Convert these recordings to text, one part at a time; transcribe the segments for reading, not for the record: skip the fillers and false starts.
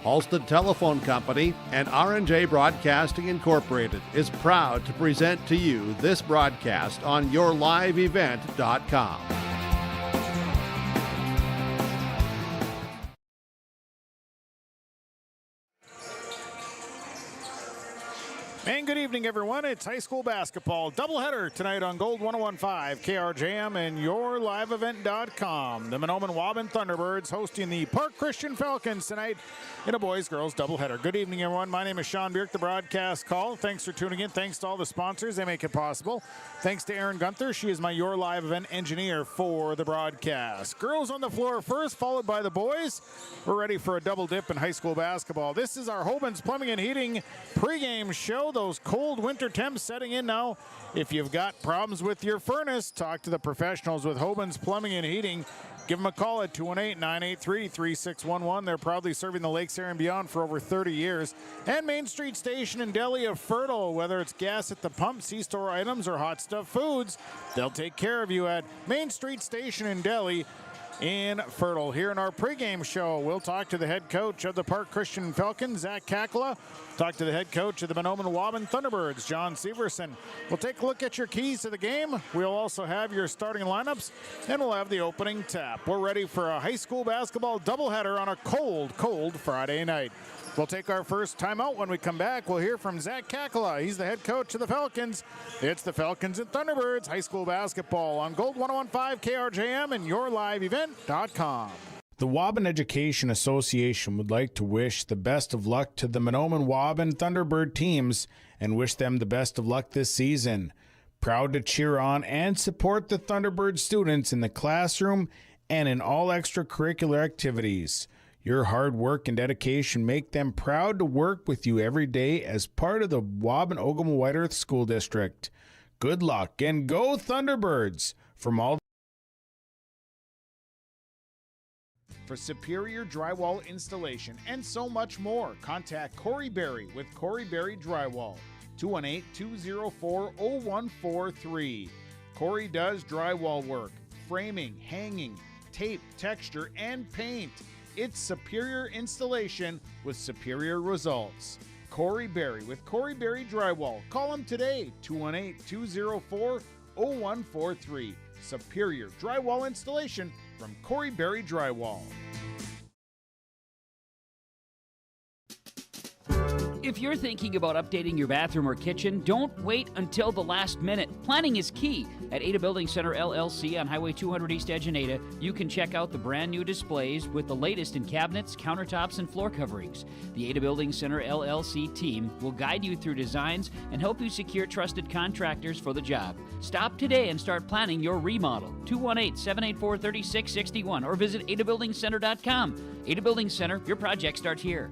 Halstead Telephone Company and R&J Broadcasting Incorporated is proud to present to you this broadcast on yourliveevent.com. And good evening, everyone. It's high school basketball doubleheader tonight on Gold 101.5, KRJM, and yourliveevent.com. The Mahnomen-Waubun Thunderbirds hosting the Park Christian Falcons tonight in a boys-girls doubleheader. Good evening, everyone. My name is Sean Bierk, the broadcast call. Thanks for tuning in. Thanks to all the sponsors. They make it possible. Thanks to Erin Gunther. She is my Your Live Event engineer for the broadcast. Girls on the floor first, followed by the boys. We're ready for a double dip in high school basketball. This is our Hoban's Plumbing and Heating pregame show. Those cold winter temps setting in now. If you've got problems with your furnace, talk to the professionals with Hoban's Plumbing and Heating. Give them a call at 218-983-3611. They're proudly serving the Lakes area and beyond for over 30 years. And Main Street Station in Delhi of Fertile, whether it's gas at the pump, C-store items, or hot stuff foods, they'll take care of you at Main Street Station in Delhi in Fertile. Here in our pregame show, we'll talk to the head coach of the Park Christian Falcons, Zach Kakala. Talk to the head coach of the Mahnomen-Waubun Thunderbirds, John Severson. We'll take a look at your keys to the game. We'll also have your starting lineups, and we'll have the opening tap. We're ready for a high school basketball doubleheader on a cold, cold Friday night. We'll take our first timeout. When we come back, we'll hear from Zach Kakala. He's the head coach of the Falcons. It's the Falcons and Thunderbirds high school basketball on Gold 101.5 KRJM and yourliveevent.com. The Waubun Education Association would like to wish the best of luck to the Mahnomen-Waubun Thunderbird teams and wish them the best of luck this season. Proud to cheer on and support the Thunderbird students in the classroom and in all extracurricular activities. Your hard work and dedication make them proud to work with you every day as part of the Waubun-Ogama-White Earth School District. Good luck and go Thunderbirds! From all for superior drywall installation and so much more, contact Corey Berry with Corey Berry Drywall, 218-204-0143. Corey does drywall work, framing, hanging, tape, texture, and paint. It's superior installation with superior results. Corey Berry with Corey Berry Drywall. Call him today, 218-204-0143. Superior drywall installation from Corey Berry Drywall. If you're thinking about updating your bathroom or kitchen, don't wait until the last minute. Planning is key. At Ada Building Center LLC on Highway 200 East Edge in Ada, you can check out the brand new displays with the latest in cabinets, countertops, and floor coverings. The Ada Building Center LLC team will guide you through designs and help you secure trusted contractors for the job. Stop today and start planning your remodel. 218-784-3661 or visit adabuildingcenter.com. Ada Building Center, your project starts here.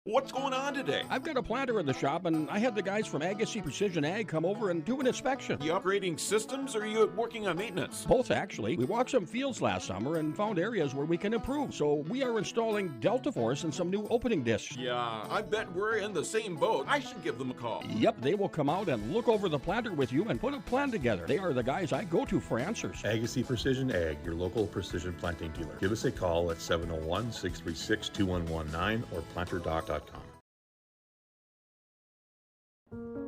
What's going on today? I've got a planter in the shop, and I had the guys from Agassiz Precision Ag come over and do an inspection. You upgrading systems, or are you working on maintenance? Both, actually. We walked some fields last summer and found areas where we can improve, so we are installing Delta Force and some new opening discs. Yeah, I bet we're in the same boat. I should give them a call. Yep, they will come out and look over the planter with you and put a plan together. They are the guys I go to for answers. Agassiz Precision Ag, your local precision planting dealer. Give us a call at 701-636-2119 or planterdoc.com.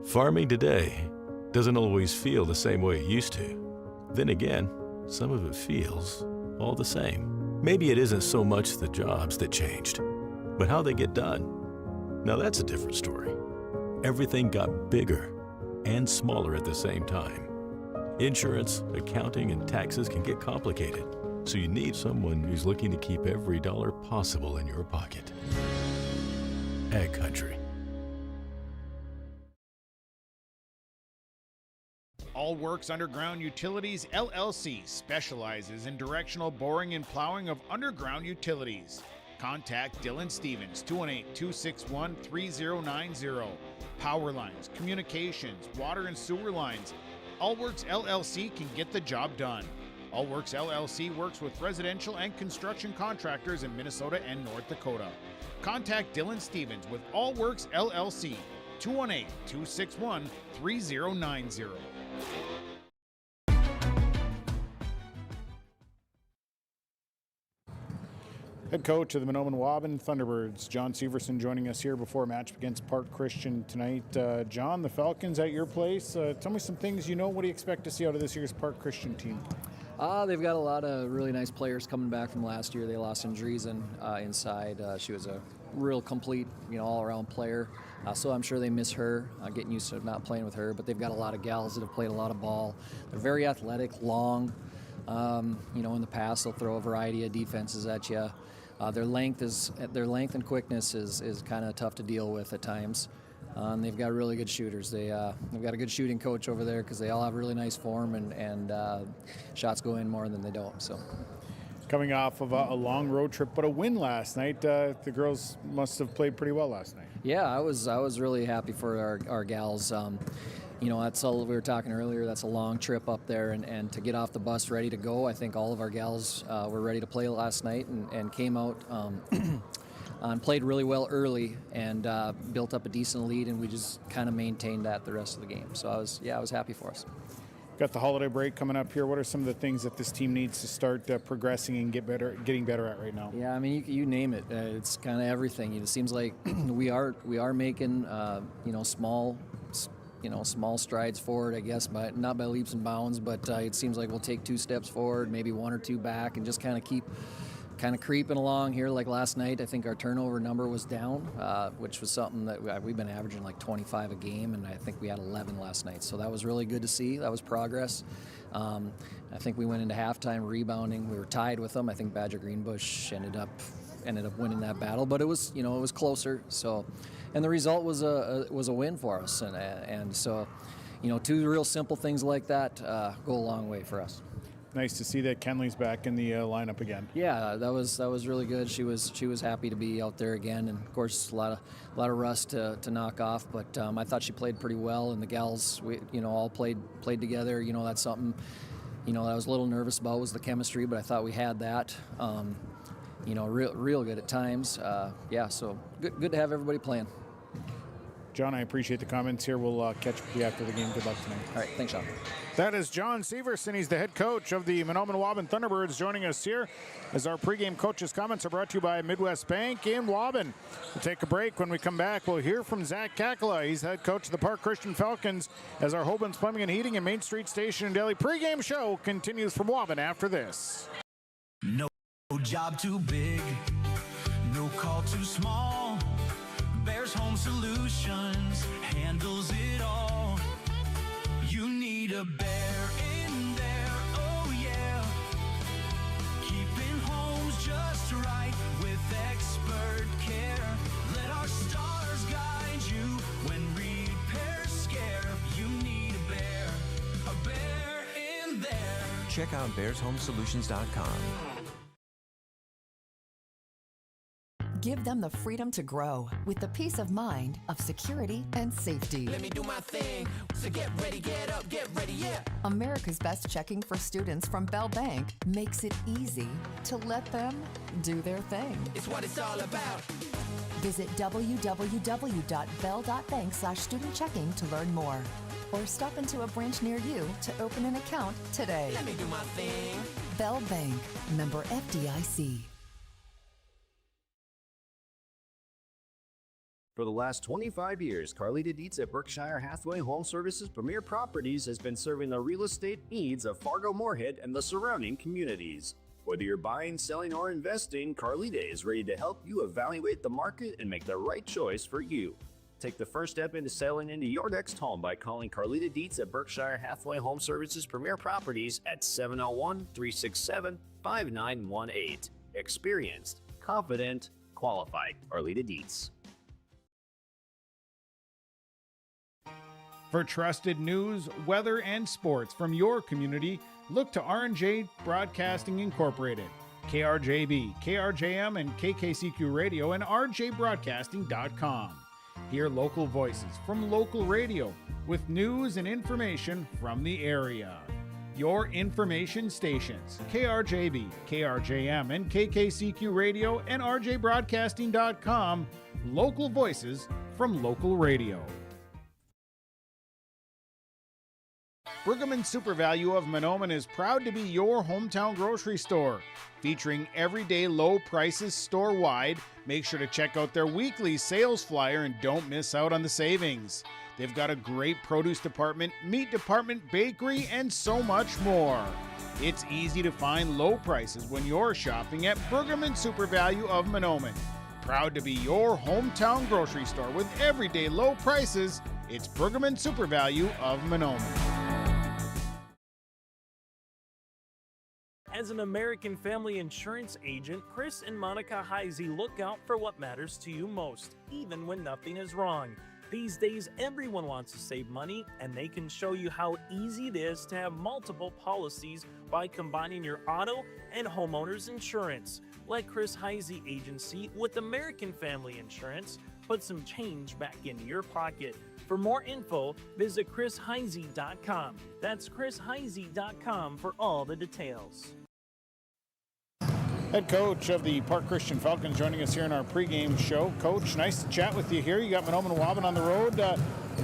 Farming today doesn't always feel the same way it used to. Then again, some of it feels all the same. Maybe it isn't so much the jobs that changed, but how they get done. Now that's a different story. Everything got bigger and smaller at the same time. Insurance, accounting, and taxes can get complicated, so you need someone who's looking to keep every dollar possible in your pocket. Ag Country. All Works Underground Utilities LLC specializes in directional boring and plowing of underground utilities. Contact Dylan Stevens, 218-261-3090. Power lines, communications, water and sewer lines. All Works LLC can get the job done. All Works LLC works with residential and construction contractors in Minnesota and North Dakota. Contact Dylan Stevens with All Works LLC, 218-261-3090. Head coach of the Mahnomen-Waubun Thunderbirds, John Severson, joining us here before a match against Park Christian tonight. John, the Falcons at your place. Tell me some things you know. What do you expect to see out of this year's Park Christian team? They've got a lot of really nice players coming back from last year. They lost Andreessen inside. She was a real complete, all-around player. So I'm sure they miss her, getting used to not playing with her. But they've got a lot of gals that have played a lot of ball. They're very athletic, long. In the past, they'll throw a variety of defenses at you. Their length and quickness is kind of tough to deal with at times. And they've got really good shooters. They've got a good shooting coach over there because they all have really nice form and shots go in more than they don't. So, coming off of a long road trip, but a win last night, the girls must have played pretty well last night. Yeah, I was really happy for our gals. That's all we were talking earlier. That's a long trip up there, and to get off the bus ready to go. I think all of our gals were ready to play last night and came out and played really well early and built up a decent lead, and we just kind of maintained that the rest of the game. So I was happy for us. Got the holiday break coming up here. What are some of the things that this team needs to start progressing and getting better at right now? Yeah, I mean, you name it. It's kind of everything. It seems like we are making small strides forward, I guess, but not by leaps and bounds. But it seems like we'll take 2 steps forward, maybe 1 or 2 back, and just kind of keep creeping along here. Like last night, I think our turnover number was down, which was something that we've been averaging like 25 a game, and I think we had 11 last night. So that was really good to see. That was progress. I think we went into halftime rebounding. We were tied with them. I think Badger Greenbush ended up winning that battle, but it was closer. So, and the result was a win for us, and so 2 real simple things like that go a long way for us. Nice to see that Kenley's back in the lineup again. Yeah, that was really good. She was happy to be out there again, and of course a lot of rust to knock off. But I thought she played pretty well, and the gals all played together. That's something that I was a little nervous about was the chemistry, but I thought we had that. Real good at times. So good to have everybody playing. John, I appreciate the comments here. We'll catch up with you after the game. Good luck tonight. All right, thanks, Sean. That is John Severson. He's the head coach of the Mahnomen-Waubun Thunderbirds, joining us here as our pregame coaches' comments are brought to you by Midwest Bank in Waubun. We'll take a break. When we come back, we'll hear from Zach Kakala. He's head coach of the Park Christian Falcons as our Hoban's Plumbing and Heating and Main Street Station and Deli pregame show continues from Waubun after this. No job too big, no call too small. Bears Home Solutions handles it all. You need a Bear in there, oh yeah. Keeping homes just right with expert care. Let our stars guide you when repairs scare. You need a Bear in there. Check out bearshomesolutions.com. Give them the freedom to grow with the peace of mind of security and safety. Let me do my thing. So get ready, get up, get ready, yeah. America's Best Checking for Students from Bell Bank makes it easy to let them do their thing. It's what it's all about. Visit www.bell.bank/student-checking to learn more. Or stop into a branch near you to open an account today. Let me do my thing. Bell Bank, member FDIC. For the last 25 years, Carlita Dietz at Berkshire Hathaway Home Services Premier Properties has been serving the real estate needs of Fargo-Moorhead and the surrounding communities. Whether you're buying, selling, or investing, Carlita is ready to help you evaluate the market and make the right choice for you. Take the first step into selling into your next home by calling Carlita Dietz at Berkshire Hathaway Home Services Premier Properties at 701-367-5918. Experienced, confident, qualified. Carlita Dietz. For trusted news, weather, and sports from your community, look to R&J Broadcasting Incorporated, KRJB, KRJM, and KKCQ Radio, and rjbroadcasting.com. Hear local voices from local radio with news and information from the area. Your information stations, KRJB, KRJM, and KKCQ Radio, and rjbroadcasting.com. Local voices from local radio. Bruggeman Super Value of Mahnomen is proud to be your hometown grocery store. Featuring everyday low prices store-wide, make sure to check out their weekly sales flyer and don't miss out on the savings. They've got a great produce department, meat department, bakery, and so much more. It's easy to find low prices when you're shopping at Bruggeman Super Value of Mahnomen. Proud to be your hometown grocery store with everyday low prices. It's Bruggeman Super Value of Mahnomen. As an American Family Insurance agent, Chris and Monica Heisey look out for what matters to you most, even when nothing is wrong. These days, everyone wants to save money, and they can show you how easy it is to have multiple policies by combining your auto and homeowner's insurance. Let Chris Heisey Agency with American Family Insurance put some change back into your pocket. For more info, visit chrisheisey.com. That's chrisheisey.com for all the details. Head coach of the Park Christian Falcons joining us here in our pregame show. Coach, nice to chat with you here. You got Mahnomen-Waubun on the road.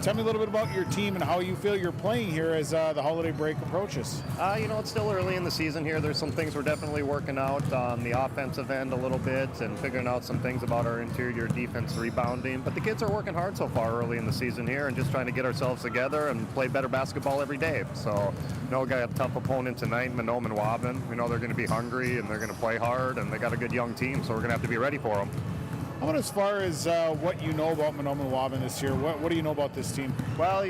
Tell me a little bit about your team and how you feel you're playing here as the holiday break approaches. It's still early in the season here. There's some things we're definitely working out on the offensive end a little bit and figuring out some things about our interior defense rebounding. But the kids are working hard so far early in the season here and just trying to get ourselves together and play better basketball every day. So, we got a tough opponent tonight, Mahnomen-Waubun. We know they're going to be hungry and they're going to play hard, and they got a good young team, so we're going to have to be ready for them. How about as far as what you know about Mahnomen-Waubun this year? What do you know about this team? Well,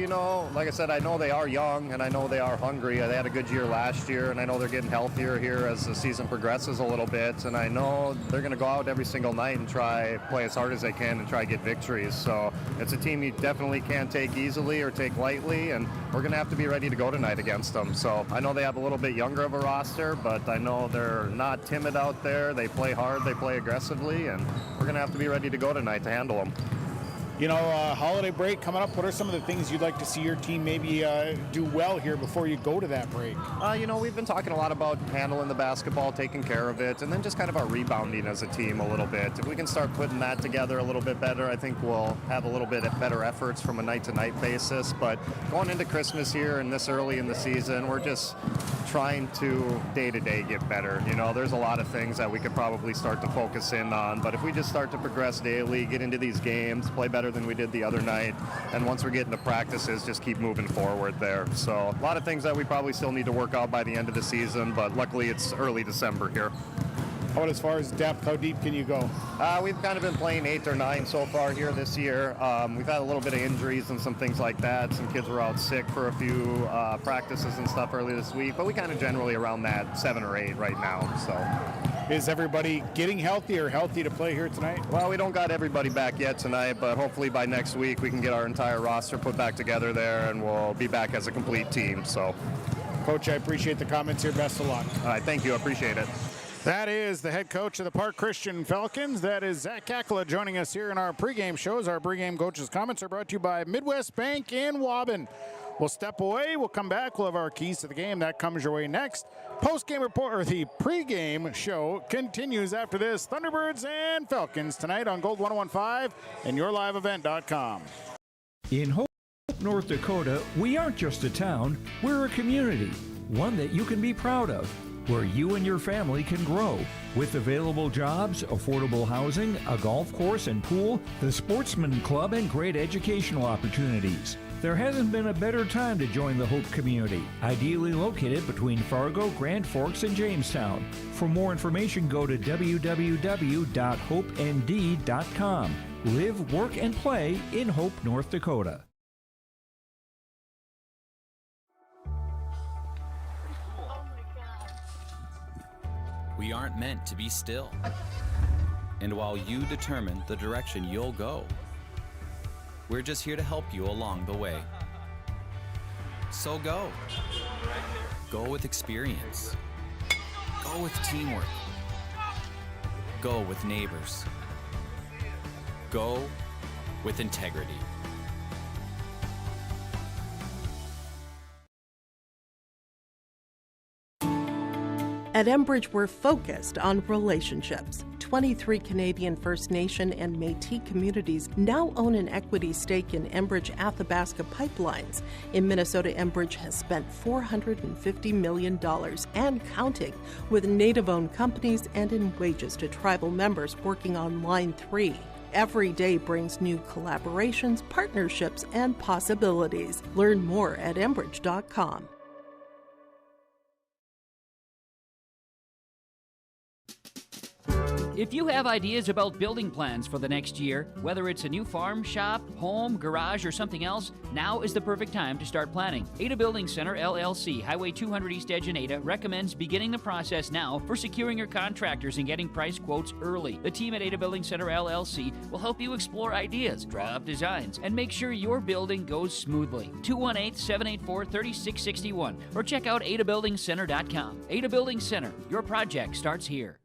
like I said, I know they are young and I know they are hungry. They had a good year last year, and I know they're getting healthier here as the season progresses a little bit. And I know they're going to go out every single night and try play as hard as they can and try to get victories. So it's a team you definitely can't take easily or take lightly, and we're going to have to be ready to go tonight against them. So I know they have a little bit younger of a roster, but I know they're not timid out there. They play hard, they play aggressively, and we're going to have to be ready to go tonight to handle them. Holiday break coming up. What are some of the things you'd like to see your team maybe do well here before you go to that break? We've been talking a lot about handling the basketball, taking care of it, and then just kind of our rebounding as a team a little bit. If we can start putting that together a little bit better, I think we'll have a little bit better efforts from a night-to-night basis. But going into Christmas here and this early in the season, we're just trying to day-to-day get better. There's a lot of things that we could probably start to focus in on, but if we just start to progress daily, get into these games, play better than we did the other night, and once we get into practices, just keep moving forward there. So a lot of things that we probably still need to work out by the end of the season, but luckily it's early December here. How about as far as depth, how deep can you go? We've kind of been playing 8 or 9 so far here this year. We've had a little bit of injuries and some things like that. Some kids were out sick for a few practices and stuff early this week, but we kind of generally around that 7 or 8 right now. So, is everybody getting healthy to play here tonight? Well, we don't got everybody back yet tonight, but hopefully by next week we can get our entire roster put back together there, and we'll be back as a complete team. So, Coach, I appreciate the comments here. Best of luck. All right, thank you. I appreciate it. That is the head coach of the Park Christian Falcons. That is Zach Kakala joining us here in our pregame shows. Our pregame coach's comments are brought to you by Midwest Bank in Waubun. We'll step away. We'll come back. We'll have our keys to the game. That comes your way next. Post-game report, or the pregame show, continues after this. Thunderbirds and Falcons tonight on Gold 101.5 and yourliveevent.com. In Hope, North Dakota, we aren't just a town. We're a community, one that you can be proud of, where you and your family can grow. With available jobs, affordable housing, a golf course and pool, the Sportsman Club, and great educational opportunities. There hasn't been a better time to join the Hope community, ideally located between Fargo, Grand Forks, and Jamestown. For more information, go to www.hopend.com. Live, work, and play in Hope, North Dakota. We aren't meant to be still. And while you determine the direction you'll go, we're just here to help you along the way. So go. Go with experience. Go with teamwork. Go with neighbors. Go with integrity. At Enbridge, we're focused on relationships. 23 Canadian First Nation and Métis communities now own an equity stake in Enbridge Athabasca Pipelines. In Minnesota, Enbridge has spent $450 million and counting with Native-owned companies and in wages to tribal members working on Line 3. Every day brings new collaborations, partnerships, and possibilities. Learn more at Enbridge.com. If you have ideas about building plans for the next year, whether it's a new farm, shop, home, garage, or something else, now is the perfect time to start planning. Ada Building Center, LLC, Highway 200 East Edge in Ada, recommends beginning the process now for securing your contractors and getting price quotes early. The team at Ada Building Center, LLC, will help you explore ideas, draw up designs, and make sure your building goes smoothly. 218-784-3661 or check out adabuildingcenter.com. Ada Building Center, your project starts here.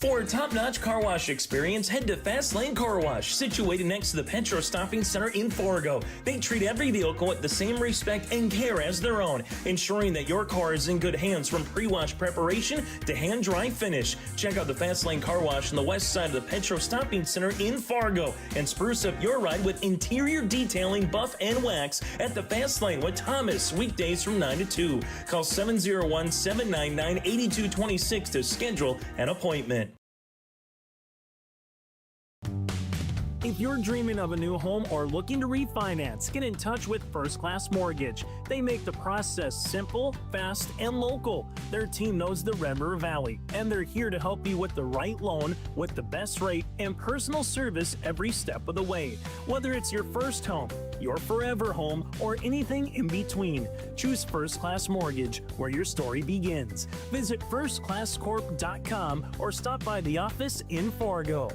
For a top-notch car wash experience, head to Fast Lane Car Wash, situated next to the Petro Stopping Center in Fargo. They treat every vehicle with the same respect and care as their own, ensuring that your car is in good hands from pre-wash preparation to hand-dry finish. Check out the Fast Lane Car Wash on the west side of the Petro Stopping Center in Fargo and spruce up your ride with interior detailing, buff, and wax at the Fast Lane with Thomas, weekdays from 9 to 2. Call 701-799-8226 to schedule an appointment. If you're dreaming of a new home or looking to refinance, get in touch with First Class Mortgage. They make the process simple, fast, and local. Their team knows the Red River Valley, and they're here to help you with the right loan, with the best rate, and personal service every step of the way. Whether it's your first home, your forever home, or anything in between, choose First Class Mortgage, where your story begins. Visit firstclasscorp.com or stop by the office in Fargo.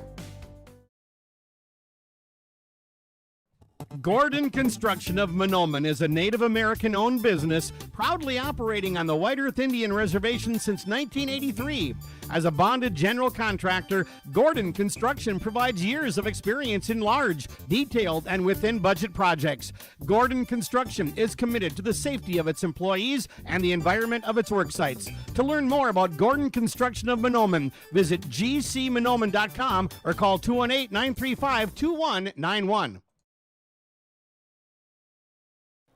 Gordon Construction of Mahnomen is a Native American-owned business proudly operating on the White Earth Indian Reservation since 1983. As a bonded general contractor, Gordon Construction provides years of experience in large, detailed, and within-budget projects. Gordon Construction is committed to the safety of its employees and the environment of its work sites. To learn more about Gordon Construction of Mahnomen, visit gcmahnomen.com or call 218-935-2191.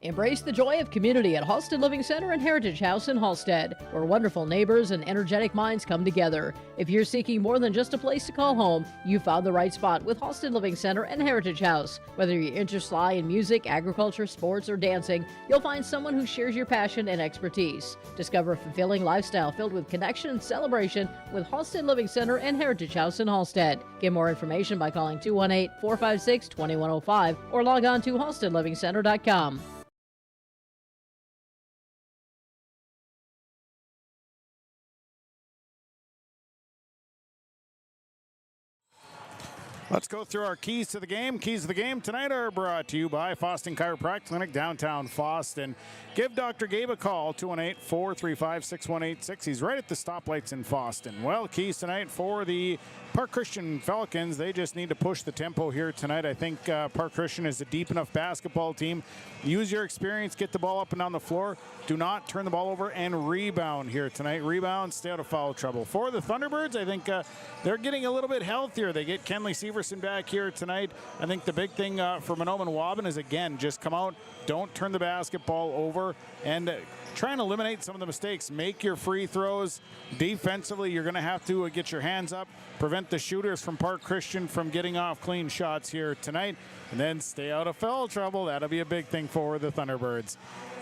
Embrace the joy of community at Halsted Living Center and Heritage House in Halsted, where wonderful neighbors and energetic minds come together. If you're seeking more than just a place to call home, you found the right spot with Halsted Living Center and Heritage House. Whether your interests lie in music, agriculture, sports, or dancing, you'll find someone who shares your passion and expertise. Discover a fulfilling lifestyle filled with connection and celebration with Halsted Living Center and Heritage House in Halsted. Get more information by calling 218-456-2105 or log on to halstedlivingcenter.com. Let's go through our keys to the game. Keys to the game tonight are brought to you by Foston Chiropractic Clinic, downtown Foston. Give Dr. Gabe a call, 218-435-6186. He's right at the stoplights in Foston. Well, keys tonight for the Park Christian Falcons. They just need to push the tempo here tonight. I think Park Christian is a deep enough basketball team. Use your experience, get the ball up and down the floor. Do not turn the ball over and rebound here tonight. Rebound, stay out of foul trouble. For the Thunderbirds, I think they're getting a little bit healthier. They get Kenley Severson back here tonight. I think the big thing for Mahnomen-Waubun is, again, just come out, don't turn the basketball over, and try and eliminate some of the mistakes. Make your free throws. Defensively, you're going to have to get your hands up, prevent the shooters from Park Christian from getting off clean shots here tonight, and then stay out of foul trouble. That'll be a big thing for the Thunderbirds.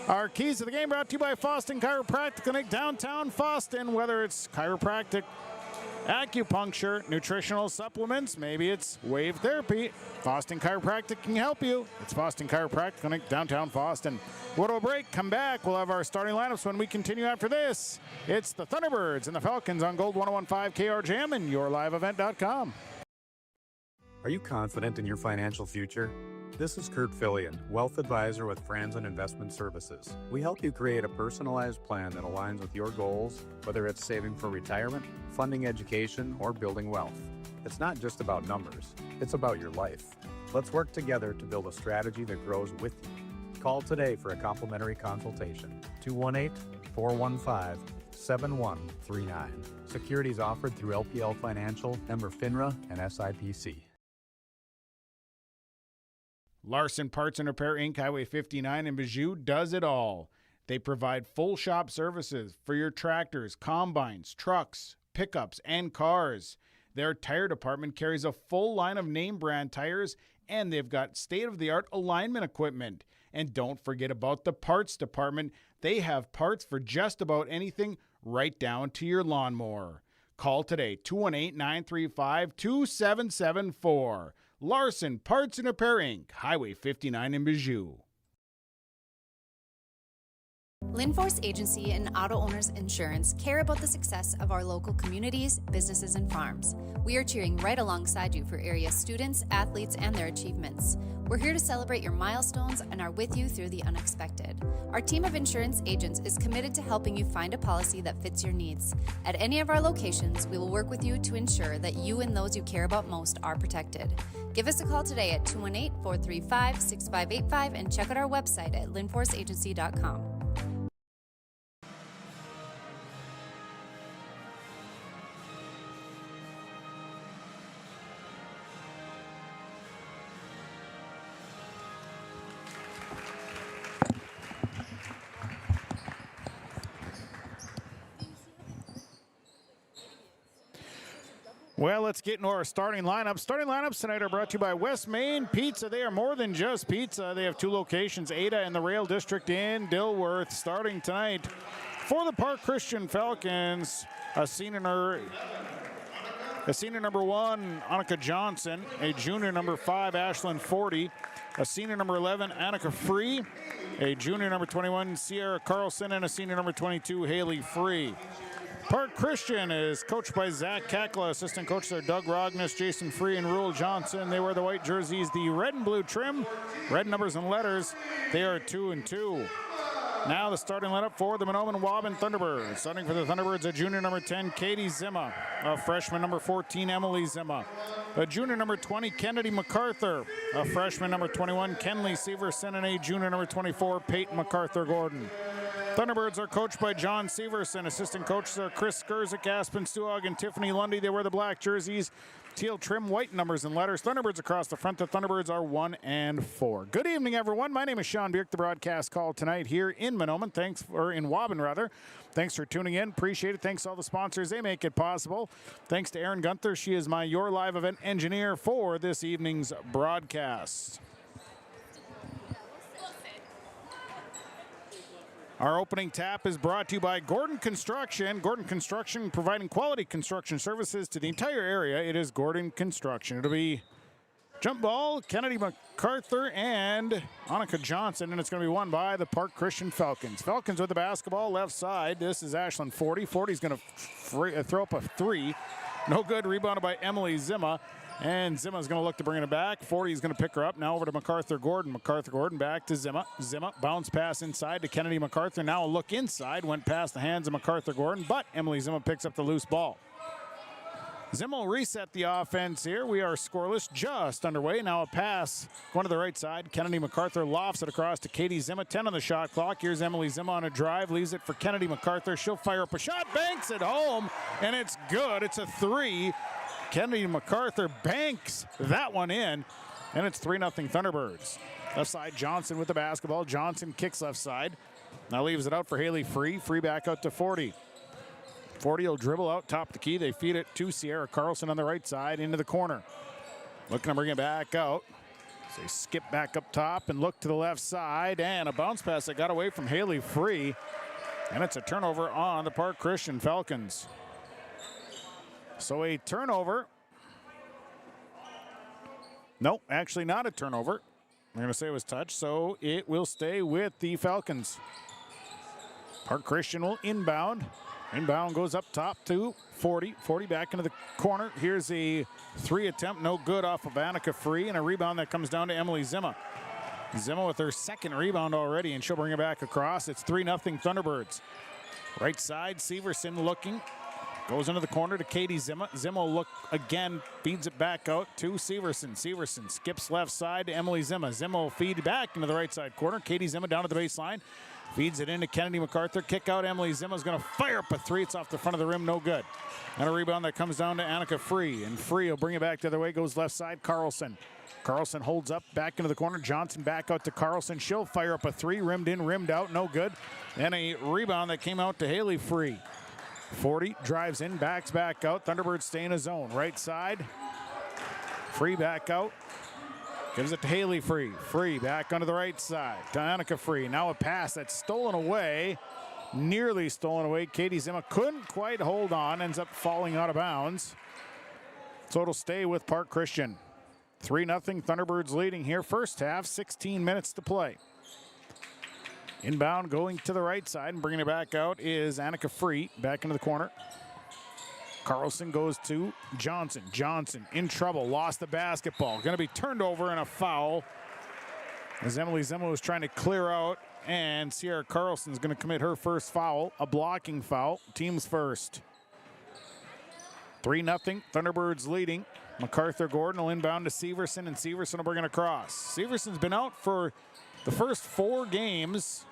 Our keys to the game brought to you by Foston Chiropractic Clinic, downtown Foston. Whether it's chiropractic, acupuncture, nutritional supplements, maybe it's wave therapy, Foston Chiropractic can help you. It's Foston Chiropractic Clinic, downtown Foston. We'll go to a break, come back. We'll have our starting lineups when we continue after this. It's the Thunderbirds and the Falcons on Gold 101.5 KRJM and yourliveevent.com. Are you confident in your financial future? This is Kurt Fillion, Wealth Advisor with Franzen Investment Services. We help you create a personalized plan that aligns with your goals, whether it's saving for retirement, funding education, or building wealth. It's not just about numbers, it's about your life. Let's work together to build a strategy that grows with you. Call today for a complimentary consultation. 218-415-7139. Securities offered through LPL Financial, member FINRA, and SIPC. Larson Parts and Repair Inc., Highway 59 in Bijou does it all. They provide full shop services for your tractors, combines, trucks, pickups, and cars. Their tire department carries a full line of name brand tires, and they've got state-of-the-art alignment equipment. And don't forget about the parts department. They have parts for just about anything, right down to your lawnmower. Call today, 218-935-2774. Larson Parts and Repair Inc., Highway 59 in Bijou. Linforce Agency and Auto Owners Insurance care about the success of our local communities, businesses, and farms. We are cheering right alongside you for area students, athletes, and their achievements. We're here to celebrate your milestones and are with you through the unexpected. Our team of insurance agents is committed to helping you find a policy that fits your needs. At any of our locations, we will work with you to ensure that you and those you care about most are protected. Give us a call today at 218-435-6585 and check out our website at linforceagency.com. Well, let's get into our starting lineup. Starting lineups tonight are brought to you by West Main Pizza. They are more than just pizza. They have two locations, Ada and the Rail District in Dilworth. Starting tonight for the Park Christian Falcons, a senior number 1, Annika Johnson. A junior number 5, Ashlyn Forty. A senior number 11, Annika Free. A junior number 21, Sierra Carlson. And a senior number 22, Haley Free. Park Christian is coached by Zach Kakla. Assistant coaches are Doug Rogness, Jason Free, and Rule Johnson. They wear the white jerseys, the red and blue trim, red numbers and letters. They are 2-2. Now the starting lineup for the Mahnomen-Waubun Thunderbirds. Starting for the Thunderbirds, a junior number 10, Katie Zimma. A freshman number 14, Emily Zimma. A junior number 20, Kennedy MacArthur. A freshman number 21, Kenley Severson. And a junior number 24, Peyton MacArthur-Gordon. Thunderbirds are coached by John Severson. Assistant coaches are Chris Skurzik, Aspen Stuag, and Tiffany Lundy. They wear the black jerseys, teal trim, white numbers and letters. Thunderbirds across the front. The Thunderbirds are 1-4. Good evening, everyone. My name is Sean Bierk, the broadcast call tonight here in Mahnomen. In Waubun, rather. Thanks for tuning in. Appreciate it. Thanks to all the sponsors. They make it possible. Thanks to Erin Gunther. She is your live event engineer for this evening's broadcast. Our opening tap is brought to you by Gordon Construction. Gordon Construction, providing quality construction services to the entire area. It is Gordon Construction. It'll be jump ball, Kennedy MacArthur and Annika Johnson, and it's going to be won by the Park Christian Falcons. Falcons with the basketball left side. This is Ashlyn Forty. Forty's going to throw up a three. No good. Rebounded by Emily Zimma. And Zimma's going to look to bring it back. Forty's going to pick her up. Now over to MacArthur-Gordon. MacArthur-Gordon back to Zimma. Zimma, bounce pass inside to Kennedy MacArthur. Now a look inside. Went past the hands of MacArthur-Gordon, but Emily Zimma picks up the loose ball. Zimma will reset the offense here. We are scoreless, just underway. Now a pass going to the right side. Kennedy MacArthur lofts it across to Katie Zimma. 10 on the shot clock. Here's Emily Zimma on a drive. Leaves it for Kennedy MacArthur. She'll fire up a shot. Banks it home, and it's good. It's a three. Kennedy MacArthur banks that one in, and it's 3-0 Thunderbirds. Left side, Johnson with the basketball. Johnson kicks left side. Now leaves it out for Haley Free. Free back out to 40. 40 will dribble out top the key. They feed it to Sierra Carlson on the right side into the corner. Looking to bring it back out. So they skip back up top and look to the left side, and a bounce pass that got away from Haley Free. And it's a turnover on the Park Christian Falcons. So a turnover. Nope, actually not a turnover. We're going to say it was touch, so it will stay with the Falcons. Park Christian will inbound. Inbound goes up top to 40. 40 back into the corner. Here's a three attempt, no good off of Annika Free, and a rebound that comes down to Emily Zimma. Zimma with her second rebound already, and she'll bring it back across. It's 3-0 Thunderbirds. Right side, Severson looking. Goes into the corner to Katie Zimma. Zimma will look again, feeds it back out to Severson. Severson skips left side to Emily Zimma. Zimma will feed back into the right side corner. Katie Zimma down at the baseline. Feeds it into Kennedy MacArthur. Kick out. Emily Zimma's going to fire up a three. It's off the front of the rim. No good. And a rebound that comes down to Annika Free. And Free will bring it back the other way. Goes left side. Carlson. Carlson holds up. Back into the corner. Johnson back out to Carlson. She'll fire up a three. Rimmed in. Rimmed out. No good. And a rebound that came out to Haley Free. 40 drives in. Backs back out. Thunderbirds stay in a zone. Right side. Free back out. Gives it to Haley Free. Free back onto the right side. To Annika Free. Now a pass that's stolen away. Nearly stolen away. Katie Zimma couldn't quite hold on. Ends up falling out of bounds. So it'll stay with Park Christian. 3-0 Thunderbirds leading here. First half, 16 minutes to play. Inbound going to the right side and bringing it back out is Annika Free. Back into the corner. Carlson goes to Johnson. Johnson in trouble. Lost the basketball. Going to be turned over and a foul. As Emily Zimma was trying to clear out. And Sierra Carlson's going to commit her first foul. A blocking foul. Team's first. 3-0. Thunderbirds leading. MacArthur Gordon will inbound to Severson. And Severson will bring it across. Severson's been out for the first 4 games.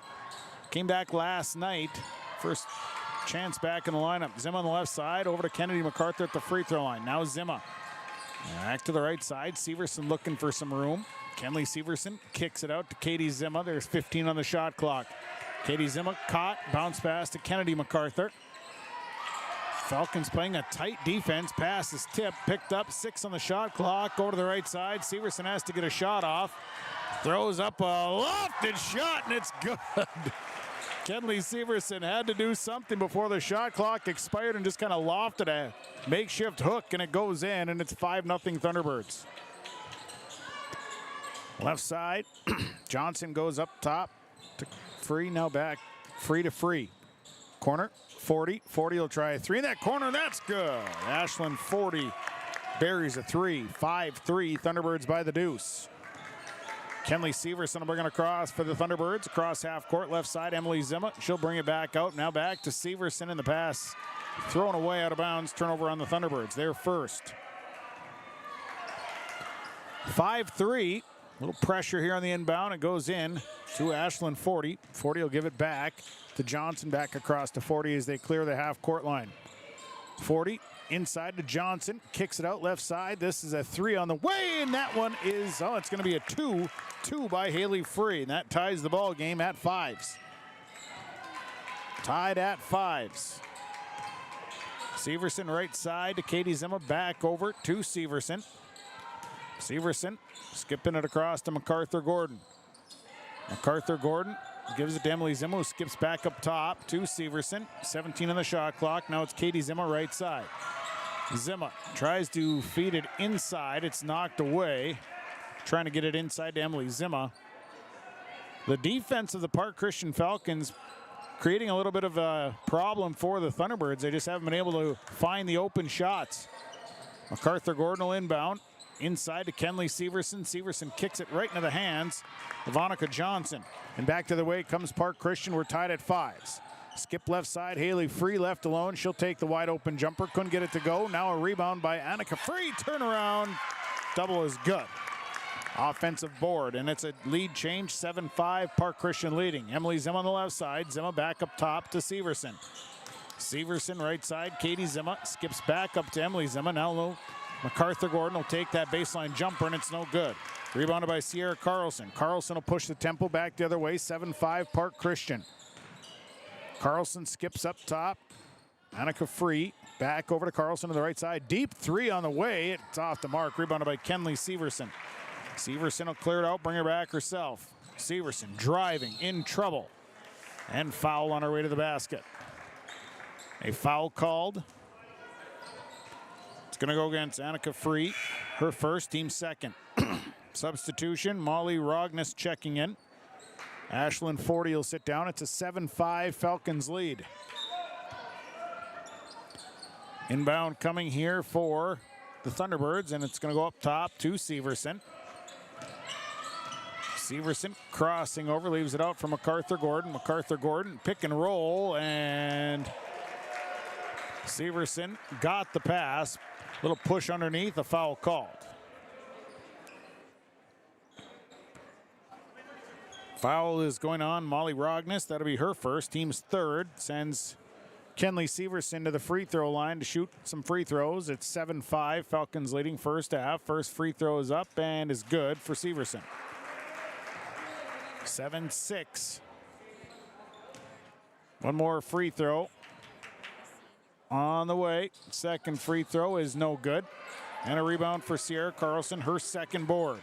Came back last night. First chance back in the lineup. Zimma on the left side. Over to Kennedy MacArthur at the free throw line. Now Zimma. Back to the right side. Severson looking for some room. Kenley Severson kicks it out to Katie Zimma. There's 15 on the shot clock. Katie Zimma caught. Bounce pass to Kennedy MacArthur. Falcons playing a tight defense. Pass is tipped. Picked up. 6 on the shot clock. Go to the right side. Severson has to get a shot off. Throws up a lofted shot, and it's good. Kenley Severson had to do something before the shot clock expired and just kind of lofted a makeshift hook, and it goes in, and it's 5-0 Thunderbirds. Left side, Johnson goes up top to Free, now back. Free to Free. Corner, 40. 40 will try a three in that corner, that's good. Ashlyn 40 buries a three. 5-3, Thunderbirds by the deuce. Kenley Severson will bring it across for the Thunderbirds. Across half court, left side, Emily Zimma. She'll bring it back out. Now back to Severson in the pass. Thrown away out of bounds. Turnover on the Thunderbirds. They're first. 5-3. Little pressure here on the inbound. It goes in to Ashlyn 40. 40 will give it back to Johnson. Back across to 40 as they clear the half court line. 40 inside to Johnson. Kicks it out left side. This is a three on the way, and that one is, it's going to be a 2 by Haley Free. And that ties the ball game at 5s. Tied at 5s. Severson right side to Katie Zimma. Back over to Severson. Severson skipping it across to MacArthur Gordon. MacArthur Gordon gives it to Emily Zimma, who skips back up top to Severson. 17 on the shot clock. Now it's Katie Zimma right side. Zimma tries to feed it inside. It's knocked away. Trying to get it inside to Emily Zimma. The defense of the Park Christian Falcons creating a little bit of a problem for the Thunderbirds. They just haven't been able to find the open shots. MacArthur Gordon will inbound. Inside to Kenley Severson. Severson kicks it right into the hands of Annika Johnson. And back to the way comes Park Christian. We're tied at 5s. Skip left side. Haley Free left alone. She'll take the wide open jumper. Couldn't get it to go. Now a rebound by Annika Free. Turnaround. Double is good. Offensive board. And it's a lead change. 7-5. Park Christian leading. Emily Zimma on the left side. Zimma back up top to Severson. Severson right side. Katie Zimma skips back up to Emily Zimma. Now MacArthur Gordon will take that baseline jumper, and it's no good. Rebounded by Sierra Carlson. Carlson will push the tempo back the other way. 7-5 Park Christian. Carlson skips up top. Annika Free back over to Carlson to the right side. Deep three on the way. It's off the mark. Rebounded by Kenley Severson. Severson will clear it out, bring her back herself. Severson driving, in trouble. And foul on her way to the basket. A foul called. Going to go against Annika Free, her first, team second. Substitution, Molly Rogness checking in. Ashlyn 40 will sit down. It's a 7-5 Falcons lead. Inbound coming here for the Thunderbirds, and it's going to go up top to Severson. Severson crossing over, leaves it out for MacArthur Gordon. MacArthur Gordon, pick and roll, and Severson got the pass. Little push underneath, a foul called. Foul is going on Molly Rogness. That'll be her first. Team's third. Sends Kenley Severson to the free throw line to shoot some free throws. It's 7-5. Falcons leading first half. First free throw is up and is good for Severson. 7-6. One more free throw on the way. Second free throw is no good. And a rebound for Sierra Carlson, her second board.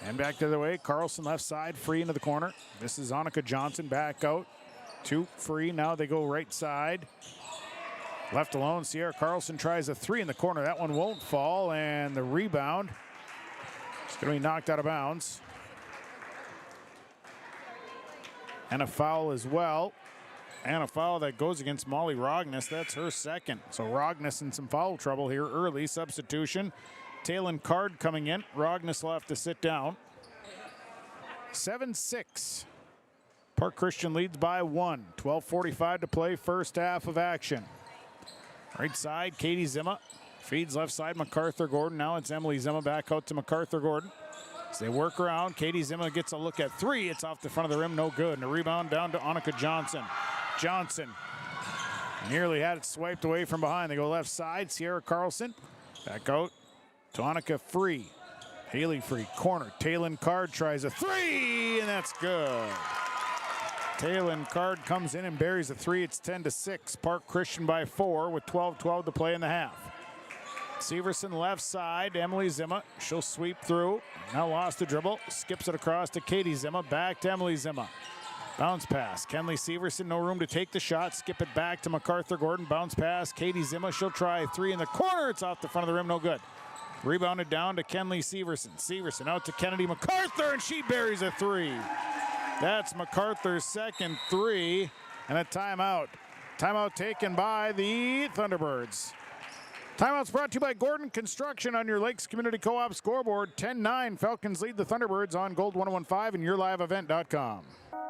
And back to the way, Carlson left side, free into the corner. This is Annika Johnson back out. 2 free, now they go right side. Left alone, Sierra Carlson tries a 3 in the corner. That one won't fall, and the rebound is going to be knocked out of bounds. And a foul as well. And a foul that goes against Molly Rogness. That's her second. So Rogness in some foul trouble here early. Substitution. Talon Card coming in. Rogness will have to sit down. 7-6. Park Christian leads by 1. 12:45 to play, first half of action. Right side, Katie Zimma. Feeds left side, MacArthur Gordon. Now it's Emily Zimma back out to MacArthur Gordon. As they work around, Katie Zimma gets a look at 3. It's off the front of the rim, no good. And a rebound down to Annika Johnson. Johnson nearly had it swiped away from behind. They go left side, Sierra Carlson. Back out to Annika Free. Haley Free, corner. Talon Card tries a 3, and that's good. Talon Card comes in and buries a 3. It's 10-6. Park Christian by 4 with 12:12 to play in the half. Severson left side, Emily Zimma. She'll sweep through. Now lost the dribble. Skips it across to Katie Zimma. Back to Emily Zimma. Bounce pass. Kenley Severson, no room to take the shot. Skip it back to MacArthur Gordon. Bounce pass. Katie Zimma. She'll try a 3 in the corner. It's off the front of the rim. No good. Rebounded down to Kenley Severson. Severson out to Kennedy MacArthur, and she buries a 3. That's MacArthur's second 3, and a timeout. Timeout taken by the Thunderbirds. Timeout's brought to you by Gordon Construction on your Lakes Community Co-op scoreboard. 10-9, Falcons lead the Thunderbirds on Gold 1015 and yourliveevent.com.